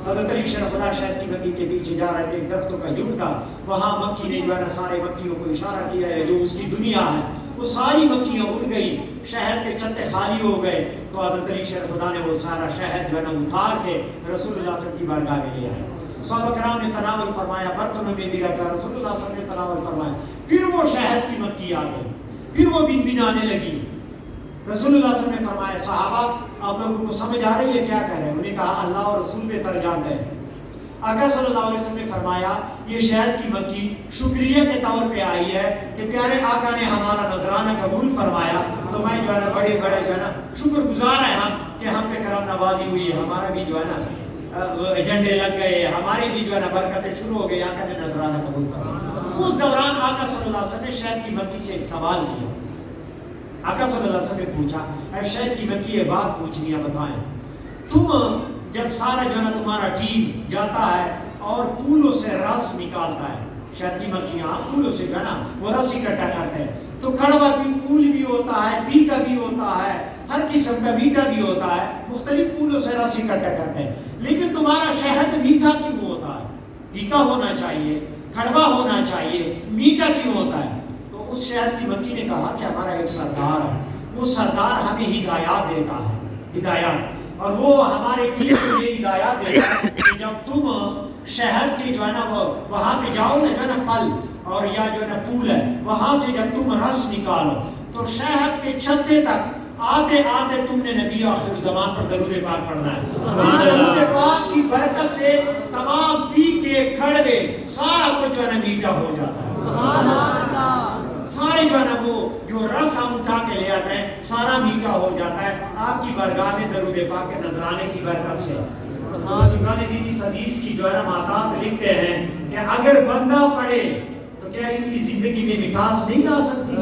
حضرت علی شرف خدا شہد کی مکھی کے پیچھے جا رہے تھے, درختوں کا جھنڈ تھا, وہاں مکھی نے جو ہے نا سارے مکھیوں کو اشارہ کیا ہے جو اس کی دنیا ہے, وہ ساری مکھیاں اڑ گئی, شہد کے چھتے خالی ہو گئے. تو حضرت علی شرف خدا نے وہ سارا شہد جو ہے نا اٹھار کے رسول اللہ صلی اللہ علیہ وسلم کی بارگاہ میں لے آئے. صحابہ کرام نے تناول فرمایا, برتنوں میں بھی رکھا, رسول اللہ صلی اللہ علیہ وسلم نے تناول فرمایا. پھر وہ شہد کی مکھی آ گئی, پھر وہ بنبنانے لگی. رسول اللہ صلی اللہ علیہ وسلم نے فرمایا صحابہ آپ لوگوں کو سمجھ آ رہی ہے کیا کہہ رہے ہیں. انہوں نے کہا اللہ اور رسول بہتر جانتے ہیں. آقا صلی اللہ علیہ وسلم نے فرمایا یہ شہد کی مکھی شکریہ کے طور پہ آئی ہے کہ پیارے آقا نے ہمارا نذرانہ قبول فرمایا, تو میں جو ہے نا بڑے بڑے جو ہے نا شکر گزار ہیں ہم کہ ہم پہ کرم نوازی ہوئی ہے, ہمارا بھی جو ہے نا جھنڈے لگ گئے, ہماری بھی جو ہے نا برکتیں شروع ہو گئی, آقا نے نذرانہ قبول فرمایا. اس دوران آقا صلی اللہ علیہ وسلم نے شہد کی مکھی سے ایک سوال کیا. آقا صلی اللہ علیہ وسلم نے پوچھا اے شہد کی مکھی یہ بات پوچھنی ہے, بتائیں تم جب سارا جو ہے نا تمہارا ٹیم جاتا ہے اور پھولوں سے رس نکالتا ہے, شہد کی مکھیاں پھولوں سے جو ہے نا وہ رس اکٹھا کرتے ہیں, تو کڑوا بھی پھول بھی ہوتا ہے, پھیکا بھی ہوتا ہے, ہر قسم کا میٹھا بھی ہوتا ہے, مختلف پھولوں سے رس اکٹھا کرتے ہیں, لیکن تمہارا شہد میٹھا کیوں ہوتا ہے؟ پھیکا ہونا چاہیے, کڑوا ہونا چاہیے, میٹھا کیوں ہوتا ہے؟ تو اس شہد کی مکھی نے کہا کہ ہمارا ایک سردار ہے, وہ سردار ہمیں ہدایات دیتا ہے, ہدایات, اور وہ ہمارے ٹیم کو یہ ہدایات دیتا ہے کہ جب تم شہد کی جو ہے نا وہ وہاں پہ جاؤ نا جو ہے نا پھل اور یا جو ہے نا پھول ہے, وہاں سے جب تم رس نکالو تو شہد کے چھتے تک آتے آتے تم نے نبی آخر زمان پر درود پاک پڑھنا ہے. درود پاک کی برکت سے تمام پی کے کڑوے سارا کچھ جو ہے نا میٹھا ہو جاتا ہے. سارے جو ہے نا وہ جو رس ہم اٹھا کے لے آتے ہیں سارا میٹھا ہو جاتا ہے آپ کی بارگاہ میں درود پاک کے نذرانے کی برکت سے. تو بزرگان دین اس حدیث کی جو ہے نا ماتحت لکھتے ہیں کہ اگر بندہ پڑھے تو کیا ان کی زندگی میں مٹھاس نہیں آ سکتی؟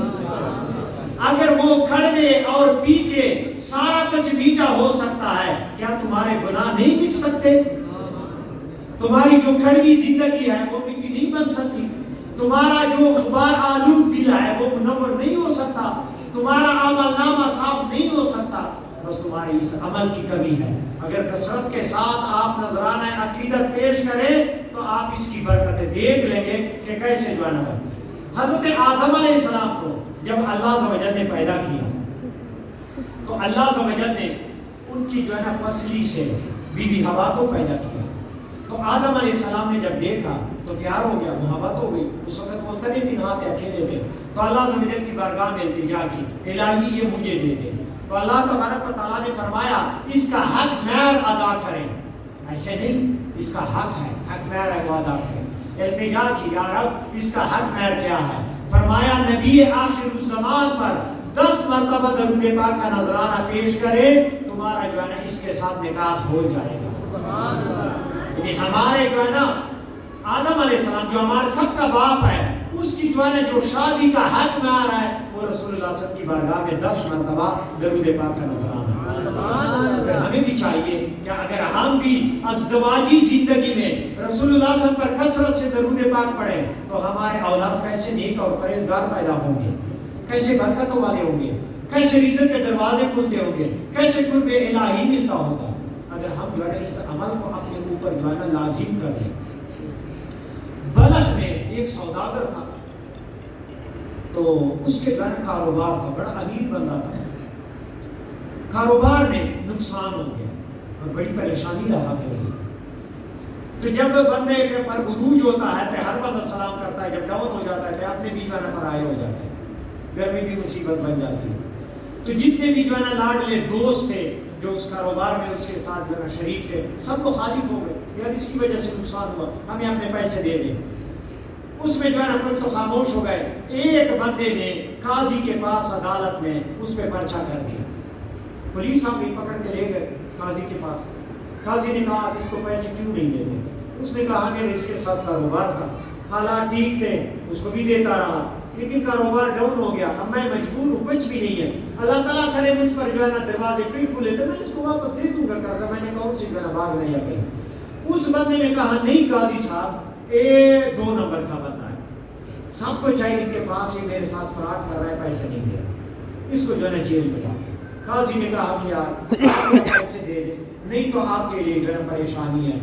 اگر وہ کڑوے اور پیکے سارا کچھ میٹھا ہو سکتا ہے، کیا تمہارے گناہ نہیں مٹ سکتے؟ تمہاری جو کڑوی زندگی ہے وہ میٹھی نہیں بن سکتی، تمہارا جو غبار آلود دل ہے وہ منور نہیں ہو سکتا، تمہارا عمل نامہ صاف نہیں ہو سکتا، بس تمہاری اس عمل کی کمی ہے۔ اگر کثرت کے ساتھ آپ نذرانہ عقیدت پیش کریں تو آپ اس کی برکتیں دیکھ لیں گے کہ کیسے جو ہے نا۔ حضرت آدم علیہ السلام کو جب اللہ عز و جل نے پیدا کیا تو اللہ عز و جل نے ان کی جو ہے نا پسلی سے بی بی حوا کو پیدا کیا، تو آدم علیہ السلام نے جب دیکھا تو پیار ہو گیا، محبت ہو گئی۔ اس وقت وہ تنی دن ہاتھ اکیلے تھے، تو اللہ عز و جل کی بارگاہ میں التجا کی، الہی یہ مجھے دے دے۔ تو اللہ تبارک و تعالیٰ نے فرمایا اس کا حق مہر ادا کریں، ایسے نہیں، اس کا حق ہے، حق مہر ہے وہ ادا کریں۔ التجا کی، یا رب اس کا حق مہر کیا ہے؟ فرمایا نبی آخر الزمان پر 10 مرتبہ درود پاک کا نذرانہ پیش کرے، تمہارا جو ہے نا اس کے ساتھ نکاح ہو جائے گا۔ یعنی ہمارے جو ہے نا آدم علیہ السلام جو ہمارے سب کا باپ ہے، اس کی جو ہے نا جو شادی کا حق میں آ رہا ہے وہ رسول اللہ صلی اللہ علیہ وسلم کی بارگاہ میں 10 مرتبہ درود پاک کا نذرانہ۔ اگر ہمیں بھی چاہیے کہ اگر ہم بھی ازدواجی زندگی میں رسول اللہ صلی اللہ علیہ وسلم پر کثرت سے درود پاک پڑھیں تو ہمارے اولاد کیسے نیک اور پرہیزگار پیدا ہوں گے، کیسے برکتوں والے ہوں گے، کیسے رزق کے دروازے کھلتے ہوں گے، کیسے قرب الہی ملتا ہوگا۔ اگر ہم جو ہے اس عمل کو اپنے اوپر جو ہے نا لازم کر لیں۔ بلخ میں ایک سوداگر تھا، تو اس کے جو ہے نا کاروبار تھا، بڑا امیر بندہ تھا، کاروبار میں نقصان ہو گیا اور بڑی پریشانی رہا کہ تو جب بندے کے پر عروج ہوتا ہے تو ہر بندہ سلام کرتا ہے، جب ڈاؤن ہو جاتا ہے تو اپنے بھی جو ہے نا پرائے ہو جاتے ہیں، گھر میں بھی مصیبت بن جاتی ہے۔ تو جتنے بھی جو ہے نا لاڈلے دوست تھے جو اس کاروبار میں اس کے ساتھ جو ہے نا شریک تھے، سب مخالف ہو گئے، یار اس کی وجہ سے نقصان ہوا، ہمیں اپنے پیسے دے دیں۔ اس میں جو ہے نا کچھ تو خاموش ہو گئے۔ ایک بندے نے قاضی کے پاس عدالت میں اس پہ پرچہ کر دیا، پولیس آ گئی، پکڑ کے لے گئے قاضی کے پاس۔ قاضی نے کہا آپ اس کو پیسے کیوں نہیں دیتے؟ اس نے کہا میرے اس کے ساتھ کاروبار تھا، حالات ٹھیک تھے، اس کو بھی دیتا رہا، لیکن کاروبار ڈاؤن ہو گیا، اب میں مجبور ہوں، کچھ بھی نہیں ہے، اللہ تعالیٰ کرے مجھ پر جو ہے نا دروازے پھر کھلے تو میں اس کو واپس دے دوں گا قرضہ۔ میں نے کہا اس سے جو ہے نا بھاگ نہیں آ۔ اس بندے نے کہا نہیں قاضی صاحب، یہ 2 نمبر کا بندہ ہے، سب کو چاہیے ان کے پاس یہ میرے ساتھ فراڈ کر رہا ہے، پیسے نہیں دے رہا، اس کو جو ہے نا جیل میں ڈال۔ قاضی نے کہا یار پیسے دے دے، نہیں تو آپ کے لیے جو ہے نا پریشانی ہے،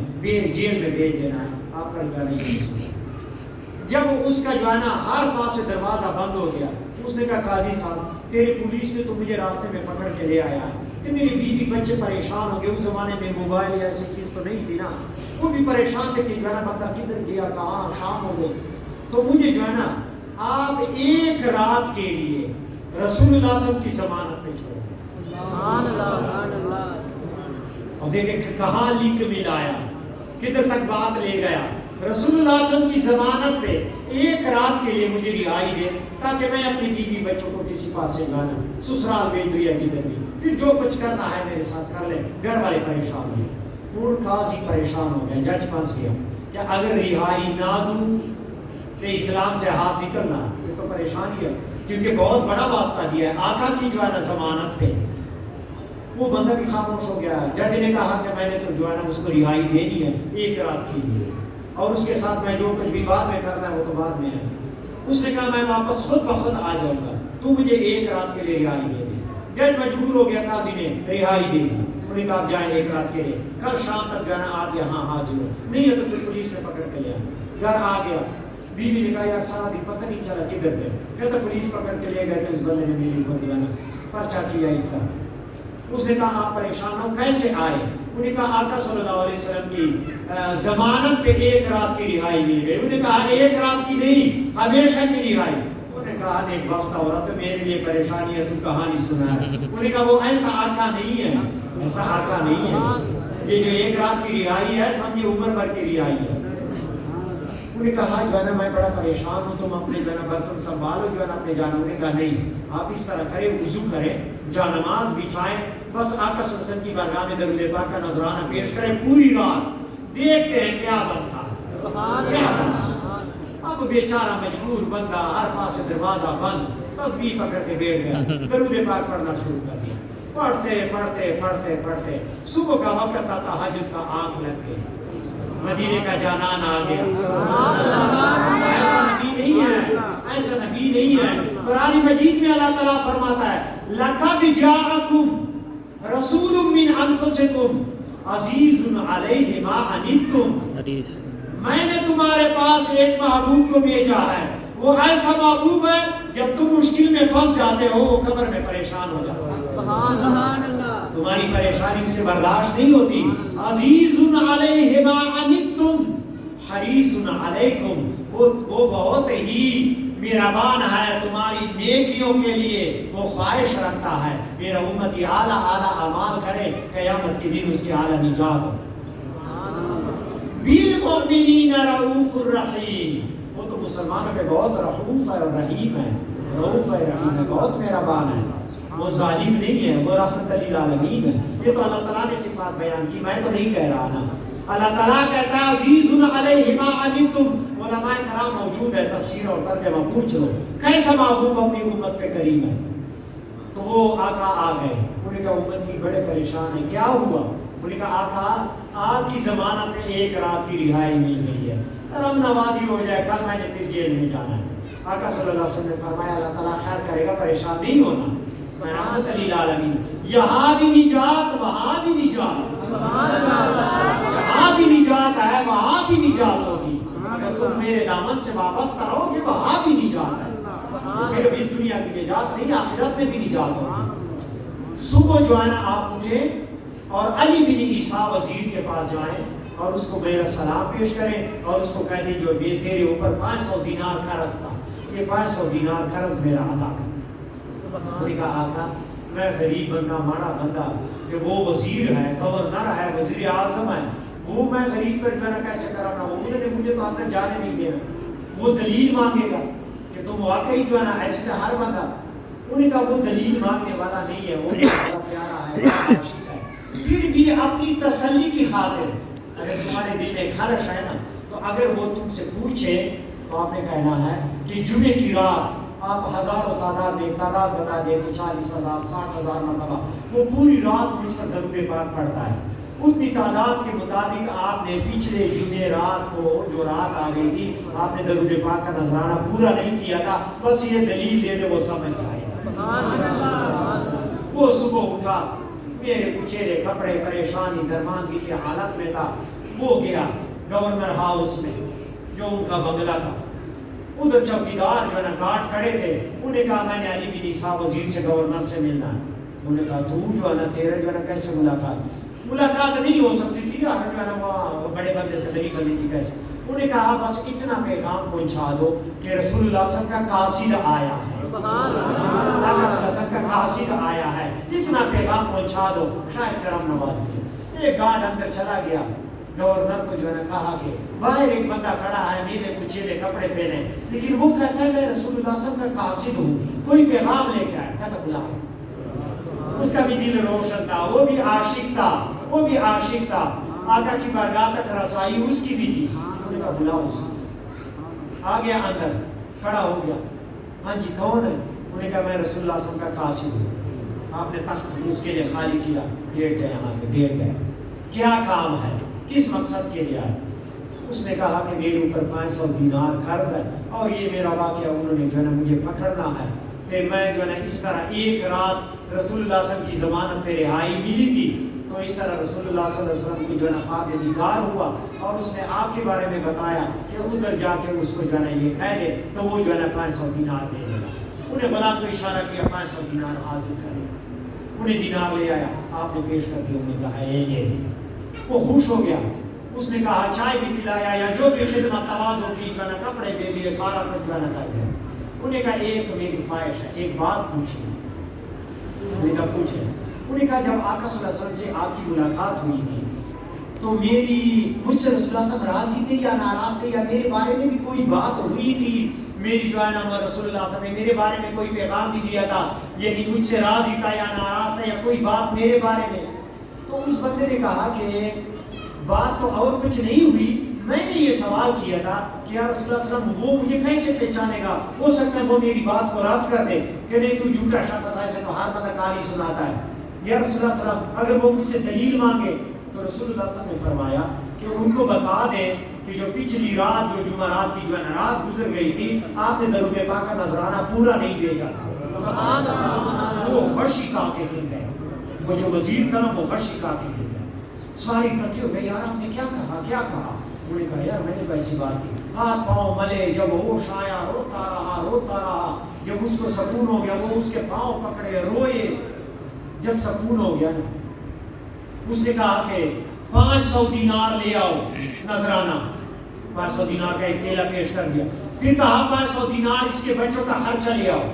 جیل میں بھیج دینا ہے، آپ کا کیا نہیں سکتے۔ جب اس کا جو ہے نا ہر پاس سے دروازہ بند ہو گیا، اس نے کہا قاضی صاحب تیری پولیس نے تو مجھے راستے میں پکڑ کے لے آیا، تو میری بیوی بچے پریشان ہو گئے، اس زمانے میں موبائل یا ایسی چیز تو نہیں تھی نا، وہ بھی پریشان تھے کہ جو ہے نا بندہ کدھر گیا، کہاں، شام ہو گئی، تو مجھے جو ہے نا آپ 1 رات کے لیے رسول اللہ صلی اللہ علیہ وسلم کی ضمانت پہ چھوڑ۔ اور دیکھیں کہاں لنک ملایا، کدھر تک بات لے گیا۔ رسول اللہ صلی اللہ علیہ وسلم کی ضمانت پہ 1 رات کے لیے مجھے رہائی دے تاکہ میں اپنی بیوی بچوں کو کسی پاس سے جانا، سسرال بھیج دوں یا جدھر بھی، پھر جو کچھ کرنا ہے میرے ساتھ کر لیں۔ گھر والے پریشان ہوئے، اور قاضی پریشان ہو گیا، جج پھنس گیا کہ اگر رہائی نہ دوں تو اسلام سے ہاتھ نکلنا، یہ تو پریشانی ہے، کیونکہ بہت بڑا واسطہ دیا ہے آقا کی جو ہے نا ضمانت پہ۔ وہ بندہ بھی خاموش ہو گیا، جج نے کہا کہ میں نے تو جو ہے نا اس کو رہائی دینی ہے 1 رات کے لیے، اور اس کے ساتھ میں جو کچھ بھی بعد میں کرنا ہے وہ تو بعد میں ہے۔ اس نے کہا میں واپس خود بخود آ جاؤں گا، تو مجھے 1 رات کے لیے رہائی دے دے۔ جج مجبور ہو گیا، قاضی نے رہائی دے دی، انہوں نے کہا آپ جائیں 1 رات کے لیے، کل شام تک جانا آپ یہاں حاضر ہو، نہیں ہے تو پھر پولیس نے پکڑ کے لیا۔ گھر آ گیا، بیوی نے کہا یار سارا دن پتہ نہیں چلا کدھر گئے، کہتا پولیس پکڑ کے لے گئے تو اس بندے نے میری کو دیا نا پرچہ کیا اس کا۔ اس نے کہا آپ پریشان ہو کیسے آئے؟ انہوں نے کہا آقا صلی اللہ علیہ وسلم کی ضمانت پہ 1 رات کی رہائی مل گئی۔ انہوں نے کہا 1 رات کی نہیں، ہمیشہ کی رہائی۔ انہوں نے کہا نیک بخت عورت میرے لیے پریشانی ہے، تو کہانی سنا ہے۔ انہوں نے کہا وہ ایسا آقا نہیں ہے، ایسا آقا نہیں ہے، یہ جو 1 رات کی رہائی ہے سمجھے عمر بھر کی رہائی ہے۔ انہوں نے کہا جو ہے نا میں بڑا پریشان ہوں، تم اپنے جو ہے نا برتن سنبھالو جو ہے نا اپنے جانوں۔ نے کہا نہیں، آپ اس طرح کریں، وضو کریں، جانماز بچھائیں، بس آقا صلی اللہ علیہ وسلم کی بارگاہ میں درود پاک کا نذرانہ پیش کریں پوری رات، دیکھتے ہیں کیا بنتا ہے، کیا بنتا ہے۔ اب بیچارہ مجبور بندہ، ہر پاس سے دروازہ بند، تسبیح پکڑ کے بیٹھ گیا، درود پاک پڑھنا شروع کر دیا، پڑھتے پڑھتے پڑھتے پڑھتے صبح کا وقت آتا، تہجد کا آنکھ لگ گئی، مدینے کا جانان آ گیا۔ ایسا نبی نہیں ہے، ایسا نبی نہیں ہے۔ قرآن مجید میں اللہ تعالیٰ فرماتا ہے لَقَدْ جَاءَكُمْ رَسُولٌ مِّنْ أَنفُسِكُمْ عَزِيزٌ عَلَيْهِ مَا عَنِتُّمْ، میں نے تمہارے پاس ایک محبوب کو بھیجا ہے، وہ ایسا محبوب ہے جب تم مشکل میں پھنس جاتے ہو وہ قبر میں پریشان ہو جاتا ہے، تمہاری پریشانی سے برداشت نہیں ہوتی۔ عزیز علیہ ما عنتم حریص علیکم، وہ بہت ہی مہربان ہے تمہاری نیکیوں کے لیے، وہ خواہش رکھتا ہے میرا امتی اعلیٰ اعلیٰ اعمال کرے، قیامت کے دن اس کی اعلیٰ نجات ہو۔ بالمؤمنین رؤوف الرحیم، وہ تو مسلمانوں پہ بہت رؤوف ہے اور رحیم ہے، رؤوف ہے رحیم ہے، بہت مہربان ہے، وہ ظالم نہیں ہے، وہ رحمت للعالمین ہے۔ یہ تو اللہ تعالیٰ نے صفات بیان کی، میں تو نہیں کہہ رہا نا۔ اللہ تعالیٰ کہتا ہے عزیز علیہ ما عنتم، علماء کرام موجود ہے، تفسیر اور ترجمہ پوچھ لو کیسا محبوب اپنی امت پہ کریم ہے۔ تو وہ آقا آ گئے، انہوں نے کہا امتی بڑے پریشان ہیں، کیا ہوا؟ انہوں نے کہا آقا آپ کی ضمانت میں ایک رات کی رہائی مل گئی ہے، کرم نوازی ہو جائے، کل میں نے پھر جیل میں جانا ہے۔ آقا صلی اللہ علیہ وسلم نے فرمایا اللہ تعالیٰ خیر کرے گا، پریشان نہیں ہونا، میں رحمت للعالمین، یہاں بھی نجات وہاں بھی نجات، یہاں بھی نجات ہے وہاں بھی نجات ہوگی، اگر تم میرے دامن سے وابستہ رہو گے وہاں بھی نجات ہے، صرف اس دنیا کی نجات نہیں آخرت میں بھی نجات ہوگی۔ صبح جو ہے نا آپ اٹھے اور علی بن عیسیٰ وزیر کے پاس جائیں اور اس کو میرا سلام پیش کریں اور اس کو کہہ دیں جو تیرے اوپر 500 دینار قرض تھا، یہ 500 دینار قرض میرا ادا کر۔ انہوں نے کہا آقا میں غریب بندہ ماڑا بندہ، کہ وہ وزیر ہے، گورنر ہے، وزیر اعظم ہے، وہ میں غریب پر جو ہے نا کیسے کرانا، وہ انہوں نے مجھے تو اندر جانے نہیں دینا، وہ دلیل مانگے گا کہ تم واقعی جو ہے نا ایسے ہر بندہ، انہوں نے کہا وہ دلیل مانگنے والا نہیں ہے، وہ بڑا پیارا ہے، عاشق ہے، پھر بھی اپنی تسلی کی خاطر اگر تمہارے دل میں خلش ہے نا تو اگر وہ تم سے پوچھے تو آپ نے کہنا ہے کہ جمعے کی رات آپ ہزاروں تعداد میں تعداد بتا دیں کہ 40,000 60,000 مرتبہ وہ پوری رات مجھ پر درود پاک پڑھتا ہے، اتنی تعداد کے مطابق آپ نے پچھلے جمعے رات کو جو رات آ گئی تھی آپ نے درود پاک کا نذرانہ پورا نہیں کیا تھا، بس یہ دلیل دے دے وہ سمجھ جائے گا۔ وہ صبح اٹھا، میرے کچیرے کپڑے، پریشانی درماندگی کی حالت میں تھا، وہ گیا گورنر ہاؤس میں جو ان کا بنگلہ تھا، ادھر چوکیدار جو ہے نا گارڈ کھڑے تھے، انہوں نے کہا میں نے علی بن عیسیٰ وزیر سے گورنر سے ملنا ہے۔ انہوں نے کہا تو جو ہے نا تیرے جو ہے نا کیسے ملاقات نہیں ہو سکتی تھی، اگر جو ہے نا وہ بڑے بندے سے غریب بندے کی کیسے؟ انہوں نے کہا بس اتنا پیغام پہنچا دو کہ رسول اللہ صلی اللہ علیہ وسلم کا قاصد آیا ہے، اللہ صلی اللہ علیہ وسلم کا قاصد آیا ہے، اتنا پیغام پہنچا دو، شاید کرم نواز ہو۔ ایک گارڈ اندر چلا گیا، گورنر کو جو ہے نا کہا کہ باہر ایک بندہ کھڑا ہے، میرے کچیلے کپڑے پہنے، لیکن وہ کہتا ہے میں رسول اللہ صلی اللہ علیہ وسلم کا قاصد ہوں، کوئی پیغام لے کے آئے، کہتا بلاؤ۔ اس کا بھی دل روشن تھا، وہ بھی عاشق تھا، وہ بھی عاشق تھا، آقا کی بارگاہ تک رسائی اس کی بھی تھی۔ انہوں نے کہا بلاؤ اس کو، آ گیا اندر، کھڑا ہو گیا، ہاں جی کون ہے؟ انہوں نے کہا میں رسول اللہ صلی اللہ علیہ وسلم کا قاصد ہوں۔ آپ نے تخت اس کے لیے خالی کیا، بیٹھ جائے یہاں پہ، بیٹھ گئے، کیا کام ہے، کس مقصد کے لیے آئے؟ اس نے کہا کہ میرے اوپر 500 دینار قرض ہے اور یہ میرا واقعہ انہوں نے جو ہے نا مجھے پکڑنا ہے کہ میں جو ہے نا اس طرح ایک رات رسول اللہ صلی اللہ علیہ وسلم کی ضمانت پہ رہائی ملی تھی، تو اس طرح رسول اللہ صلی اللہ علیہ وسلم کی جو ہے نا خواب دیدار ہوا اور اس نے آپ کے بارے میں بتایا کہ ادھر جا کے اس کو جو ہے نا یہ کہہ دے تو وہ جو ہے نا 500 دینار دے دے گا۔ انہیں غلام کو اشارہ کیا 500 دینار حاضر کرے، انہیں دینار لے آیا، آپ نے پیش کر کے انہیں کہا یہ دے، وہ خوش ہو گیا، اس نے کہا چائے بھی پلایا یا جو بھی خدمت تواضع کی جو ہے نا کپڑے دے دیے، سارا کچھ جو ہے نا کر دیا۔ انہوں نے کہا ایک میری خواہش ہے، ایک بات پوچھیں۔ انہوں نے کہا پوچھیں۔ انہوں نے کہا جب آقا صلی اللہ علیہ وسلم سے آپ کی ملاقات ہوئی تھی تو مجھ سے رسول اللہ صلی اللہ علیہ وسلم راضی تھے یا ناراض تھے، یا میرے بارے میں بھی کوئی بات ہوئی تھی، میری جو ہے نا رسول اللہ صلی اللہ علیہ وسلم نے میرے بارے میں کوئی پیغام بھی دیا تھا، یعنی مجھ سے راضی تھا یا ناراض تھا یا کوئی بات میرے بارے میں؟ تو اس بندے نے کہا کہ بات تو اور کچھ نہیں ہوئی، میں نے یہ سوال سوال کیا تھا کہ یا رسول اللہ صلی اللہ علیہ وسلم وہ مجھے کیسے پہچانے گا؟ ہو سکتا ہے وہ میری بات کو رد کر دے کہ نہیں تو جھوٹا شخص ایسے تو ہر بندہ کہانی سناتا ہے. یا رسول اللہ صلی اللہ علیہ وسلم اگر وہ مجھ سے دلیل مانگے تو رسول اللہ صلی اللہ علیہ وسلم نے فرمایا کہ ان کو بتا دیں کہ جو پچھلی رات جو جمعرات کی جو رات گزر گئی تھی آپ نے درود پاک کا نذرانہ پورا نہیں بھیجا تھا. وہ غشی کا کے دن ہے، وہ جو وزیر تھا نا وہ غشی کا کے دن ہے. ساری اکٹھی ہو گئی، یار آپ نے کیا کہا کیا کہا؟ انہوں نے کہا یار میں نے کیسی بات کی، ہاتھ پاؤں ملے، جب ہوش آیا روتا رہا، جب اس کو سکون ہو گیا وہ اس کے پاؤں پکڑے روئے. جب سکون ہو گیا نا اس نے کہا کہ 500 دینار لے آؤ نذرانہ. 500 دینار کا ایک کیلا پیش کر دیا. پھر کہا 500 دینار اس کے بچوں کا خرچہ لے آؤ.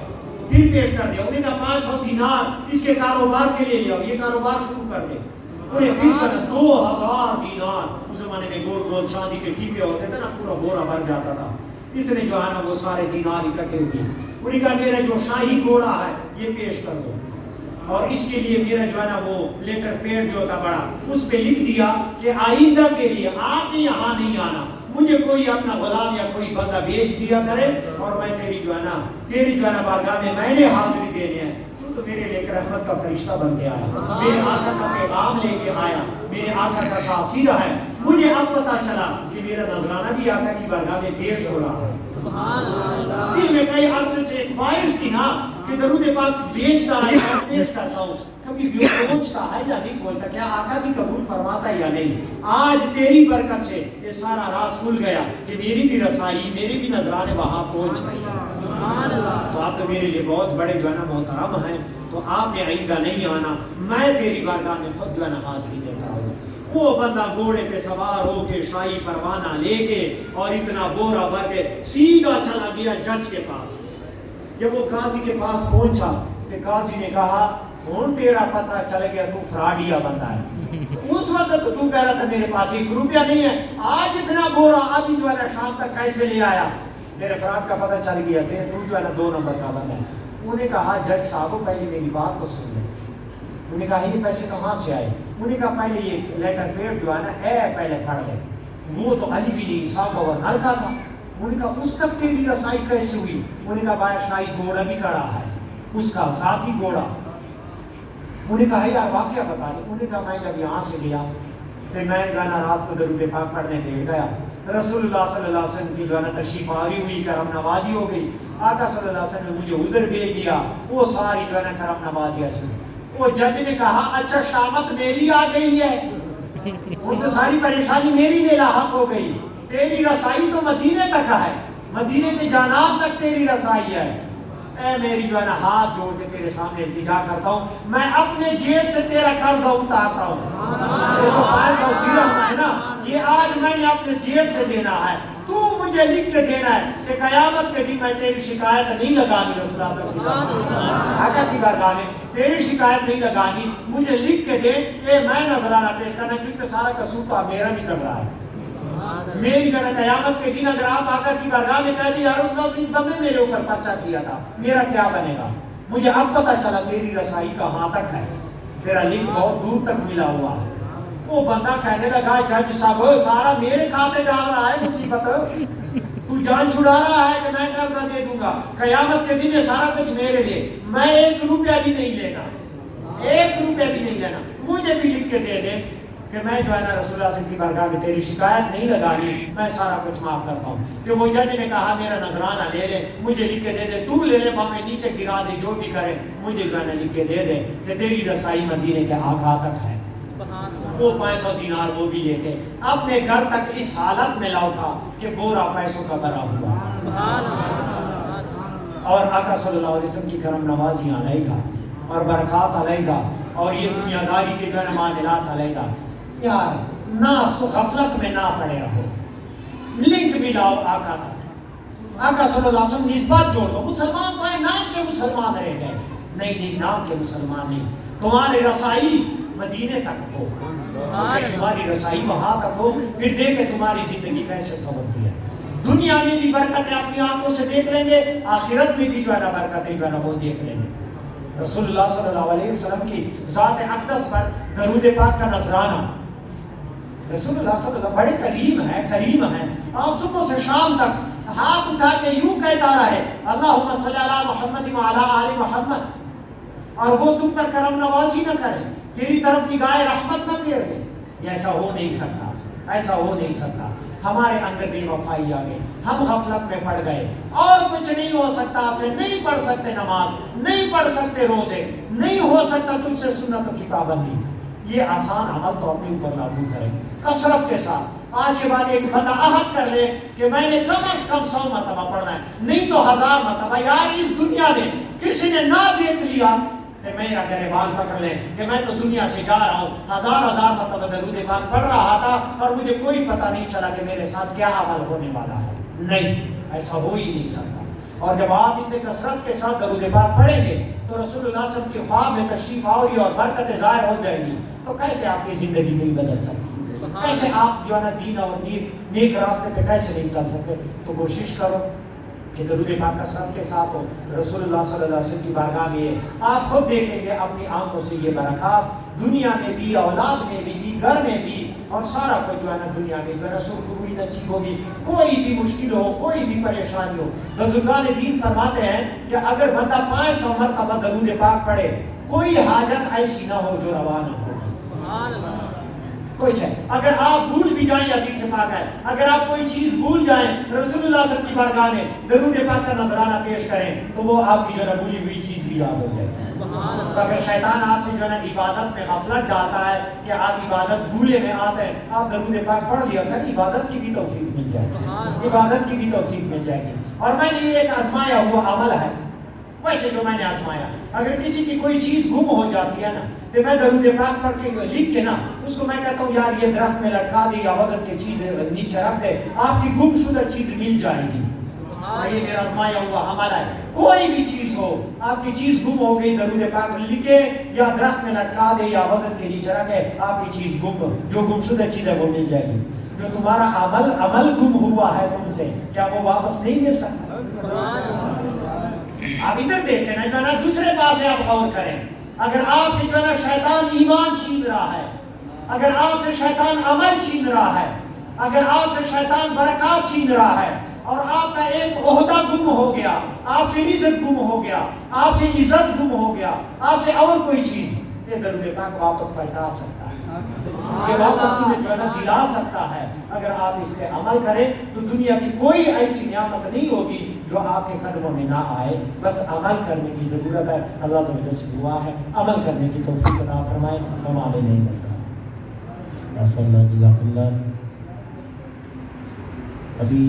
پھر پیش کر دیا. انہوں نے کہا 500 دینار اس کے کاروبار کے لیے لے آؤ، یہ کاروبار شروع کر دے. انہیں پھر کہا 2000 دینار. اس زمانے میں گول گول چاندی کے ٹھیکے ہوتے تھے نا، پورا بورا بھر جاتا تھا. اتنے جو ہے نا وہ سارے دینار اکٹھے ہوئے. انہوں نے کہا میرا جو شاہی گھوڑا ہے یہ پیش کر دو، اور اس کے لیے میرا جو ہے نا وہ لیٹر پیڈ جو تھا بڑا، اس پہ لکھ دیا کہ آئندہ کے لیے آپ نے یہاں نہیں آنا، مجھے کوئی اپنا غلام یا کوئی بندہ بیچ دیا کرے اور میں تیری جو ہے نا بارگاہ میں نے حاضری دینے ہے. تو میرے لے کر رحمت کا فرشتہ بن کے آیا، میرے آقا کا پیغام لے کے آیا، میرے آقا کا تاثیر ہے. مجھے اب پتا چلا کہ میرا نذرانہ بھی آقا کی بارگاہ میں پیش ہو رہا ہے. دل میں کئی عرصے سے ایک خواہش تھی نا کہ درود پاک بیچتا ہے اور پیش کرتا ہوں. کبھی بھی پہنچتا ہے یا نہیں پہنچتا، کیا آقا بھی قبول فرماتا ہے یا نہیں. آج تیری برکت سے یہ سارا راز کھل گیا کہ میری بھی رسائی، میری بھی نذرانے وہاں پہنچ گئی. تو آپ تو میرے لیے بہت بڑے جو ہے نا محترم ہیں. تو آپ نے آئندہ نہیں آنا، میں تیری بارگاہ میں خود جو ہے نا حاضری دیتا ہوں. وہ بندہ گھوڑے پہ سوار ہو کے شاہی پروانہ لے کے اور اتنا بورا بھر کے سیدھا چلا گیا جج کے پاس. جب وہ قاضی کے پاس پہنچا کہ قاضی نے کہا ہوں تیرا پتہ چل گیا تو فراڈیا بندہ ہے. اس وقت تو کہہ رہا تھا میرے پاس 1 روپیہ نہیں ہے، آج اتنا بورا ابھی جو ہے نا شام تک کیسے لے آیا؟ میرے فراڈ کا پتہ چل گیا تھے، تو جو ہے نا 2 نمبر کا بندہ ہے. انہوں نے کہا جج صاحب پہلے میری بات تو سن لیں. انہوں نے کہا یہ پیسے کہاں سے آئے؟ انہوں نے کہا پہلے یہ لیٹر پیڈ جو ہے نا اے پہلے پڑھ دے. وہ تو علی بن عیسیٰ گورنر کا تھا. انہوں نے کہا اس کا تیری رسائی کیسے ہوئی؟ انہوں نے کہا باہر شاہی گھوڑا بھی کڑا ہے، اس کا ساتھی گھوڑا. انہوں نے کہا یار واقعہ بتا دیں. انہوں نے کہا میں جب یہاں سے گیا پھر میں گانا رات کو درود پاک پڑھنے کے گیا. رسول اللہ صلی اللہ علیہ وسلم کی جو ہے نا تشریف آوری ہوئی، کرم نوازی ہو گئی. آقا صلی اللہ علیہ وسلم نے مجھے ادھر بھیج دیا، وہ ساری جو ہے نا کرم نوازی ایسی. وہ جج نے کہا اچھا شامت میری آ گئی ہے، وہ تو ساری پریشانی میری لے لاحق ہو گئی. تیری رسائی تو مدینے تک ہے، مدینے کے جانات تک تیری رسائی ہے. اے میری جو ہے نا ہاتھ جوڑ کے تیرے سامنے التجا کرتا ہوں، میں اپنے جیب سے تیرا قرضہ اتارتا ہوں. دیکھو 500 درہم ہے نا، یہ آج میں نے اپنے جیب سے دینا ہے. تو مجھے لکھ کے دینا ہے کہ قیامت کے دن میں تیری شکایت نہیں لگانی. رسول اللہ صلی اللہ علیہ وسلم آقا کی بارگاہ میں تیری شکایت نہیں لگانی، مجھے لکھ کے دے کہ میں نذرانہ پیش کرنا، کیونکہ سارا قصور تو میرا بھی کر رہا ہے. میری جو ہے قیامت کے دن اگر آپ آقا کی بارگاہ میں کہہ دی یا رسول اللہ اس بندے میرے اوپر پرچہ کیا تھا، میرا کیا بنے گا؟ مجھے اب پتہ چلا تیری رسائی کہاں تک ہے، تیرا لنک بہت دور تک ملا ہوا ہے. وہ بندہ کہنے لگا جج صاحب سارا میرے کھاتے ڈال رہا ہے مصیبت، تو جان چھڑا رہا ہے کہ میں قرضہ دے دوں گا، قیامت کے دن یہ سارا کچھ میرے لیے، میں 1 روپیہ بھی نہیں لینا، 1 روپیہ بھی نہیں لینا. مجھے بھی لکھ کے دے دے کہ میں جو ہے نا رسول اللہ صلی اللہ علیہ وسلم کی بارگاہ میں تیری شکایت نہیں لگانی، میں سارا کچھ معاف کرتا ہوں. کہ وہ جج نے کہا میرا نذرانہ لے لے، مجھے لکھ کے دے دے، تو لے لے پاؤں نیچے گرا دے، جو بھی کرے مجھے جو ہے نا لکھ کے دے دے کہ تیری رسائی مدینے کے آقا تک ہے. وہ 500 دینار وہ بھی لے کے اپنے گھر تک اس حالت میں لوٹا کہ بورا پیسوں کا بھرا ہوا. اور آقا صلی اللہ علیہ وسلم کی کرم نوازیاں علیہ اور برکات علیہ اور یہ دنیا داری کے جو ہے معاملات علیہ. یار نہ غفلت میں نہ پڑے رہو، لنک ملاؤ آقا تک. آقا صلی اللہ علیہ وسلم نسبت جوڑ دو. مسلمان تو ہے نام کے مسلمان رہ گئے، نہیں نام کے مسلمان نہیں. تمہاری رسائی مدینے تک ہو، تمہاری رسائی وہاں تک ہو، پھر دیکھیں تمہاری زندگی کیسے سنورتی ہے. دنیا میں بھی برکتیں اپنی آنکھوں سے دیکھ لیں گے، آخرت میں بھی جو ہے نا برکتیں جو ہے نا وہ دیکھ لیں گے. رسول اللہ صلی اللہ علیہ وسلم کی ذات اقدس پر درود پاک کا نذرانہ رسول اللہ صلی اللہ بڑے کریم ہیں. آپ صبح سے شام تک ہاتھ اٹھا کے یوں کہتا رہے اللہم صلی علی محمد وعلی آل محمد, اور وہ تم پر کرم نوازی نہ کرے, تیری طرف نگاہ رحمت نہ پھیر دے. یہ ایسا ہو نہیں سکتا, ایسا ہو نہیں سکتا. ہمارے اندر بے وفائی آ گئی, ہم غفلت میں پڑ گئے, اور کچھ نہیں ہو سکتا آپ سے. نہیں پڑھ سکتے نماز, نہیں پڑھ سکتے روزے, نہیں ہو سکتا تم سے سنتوں کی پابندی. یہ آسان عمل تو اپنے اوپر لاگو کریں کثرت کے ساتھ. آج کے بعد ایک بندہ عہد کر لے کہ میں نے کم از کم 100 مرتبہ پڑھنا ہے, نہیں تو 1000 مرتبہ. یار اس دنیا میں کسی نے نہ دیکھ لیا کہ میرا گریبان پکڑ لیں کہ میں تو دنیا سے جا رہا ہوں, 1000 مرتبہ درود پاک پڑھ رہا تھا اور مجھے کوئی پتہ نہیں چلا کہ میرے ساتھ کیا عمل ہونے والا ہے. نہیں, ایسا ہو ہی نہیں سکتا. اور جب آپ اتنے کثرت کے ساتھ درود پاک پڑھیں گے تو رسول اللہ صلی اللہ علیہ وسلم کی خواب میں تشریف آوری اور برکتیں ظاہر ہو جائیں گی. تو کیسے آپ کی زندگی نہیں بدل سکتی, کیسے آپ جو ہے نا دین اور نیک راستے پہ کیسے نہیں چل سکتے. تو کوشش کرو کہ درود پاک کثرت کے ساتھ ہو. رسول اللہ صلی اللہ علیہ وسلم کی بارگاہ میں آپ خود دیکھیں گے اپنی آنکھوں سے یہ برکات, دنیا میں بھی, اولاد میں بھی, گھر میں بھی, اور سارا کچھ جو ہے نا دنیا میں جو رسول کو ہوئی نصیب ہوگی. کوئی بھی مشکل ہو, کوئی بھی پریشانی ہو, بزرگان دین فرماتے ہیں کہ اگر بندہ 500 مرتبہ درود پاک پڑھے, کوئی حاجت ایسی نہ ہو جو روا نہ ہو. کوئی چیز اگر آپ بھول بھی جائیں, حدیث پاک ہے, اگر آپ کوئی چیز بھول جائیں رسول اللہ صلی اللہ علیہ وسلم کی بارگاہ میں درود پاک کا نذرانہ پیش کریں تو وہ آپ کی جو ہے بھولی ہوئی چیز بھی یاد ہو جائے. تو اگر شیطان آپ سے جو ہے نا عبادت میں غفلت ڈالتا ہے کہ آپ عبادت بھولے میں آتے ہیں, آپ درود پاک پڑھ لیا کر عبادت کی بھی توفیق مل جائے گی, عبادت کی بھی توفیق مل جائے گی. اور میں نے یہ ایک آزمایا ہوا عمل ہے, ویسے جو میں نے آزمایا, اگر کسی کی کوئی چیز گم ہو جاتی ہے نا تو میں درود پاک پڑھ کے لکھ کے نا اس کو میں کہتا ہوں یار یہ درخت میں لٹکا دے یا وزن کی چیز نیچے رکھ دے, آپ کی گم شدہ چیز مل جائے گی. اور یہ میرا آزمایا ہوا عمل ہے. کوئی بھی چیز ہو, آپ کی چیز گم ہو گئی, درود پاک لکھے یا درخت میں لٹکا دے یا وزن کے نیچے رکھے, آپ کی چیز جو گم شدہ چیز ہے وہ مل جائے گی. جو تمہارا عمل گم ہوا ہے تم سے, کیا وہ واپس نہیں مل سکتا؟ آپ ادھر دیکھیں نا, دوسرے پاس سے آپ غور کریں. اگر آپ سے جو ہے نا شیطان ایمان چھین رہا ہے, اگر آپ سے شیطان عمل چھین رہا ہے, اگر آپ سے شیطان برکات چھین رہا ہے, اور آپ کا ایک عہدہ گم ہو گیا, آپ سے عزت گم ہو گیا, آپ سے عزت گم ہو گیا, آپ سے اور کوئی چیز, یہ درود پاک واپس پلٹا سکتا ہے, یہ واپس تمہیں جو ہے نا دلا سکتا ہے. اگر آپ اس پہ عمل کریں تو دنیا کی کوئی ایسی نعمت نہیں ہوگی جو آپ کے قدموں میں نہ آئے. بس عمل کرنے کی ضرورت ہے. اللہ عز و جل سے دعا ہے عمل کرنے کی توفیق عطا فرمائے. ہمارے نہیں ملتا. ماشاء اللہ, جزاک اللہ. ابھی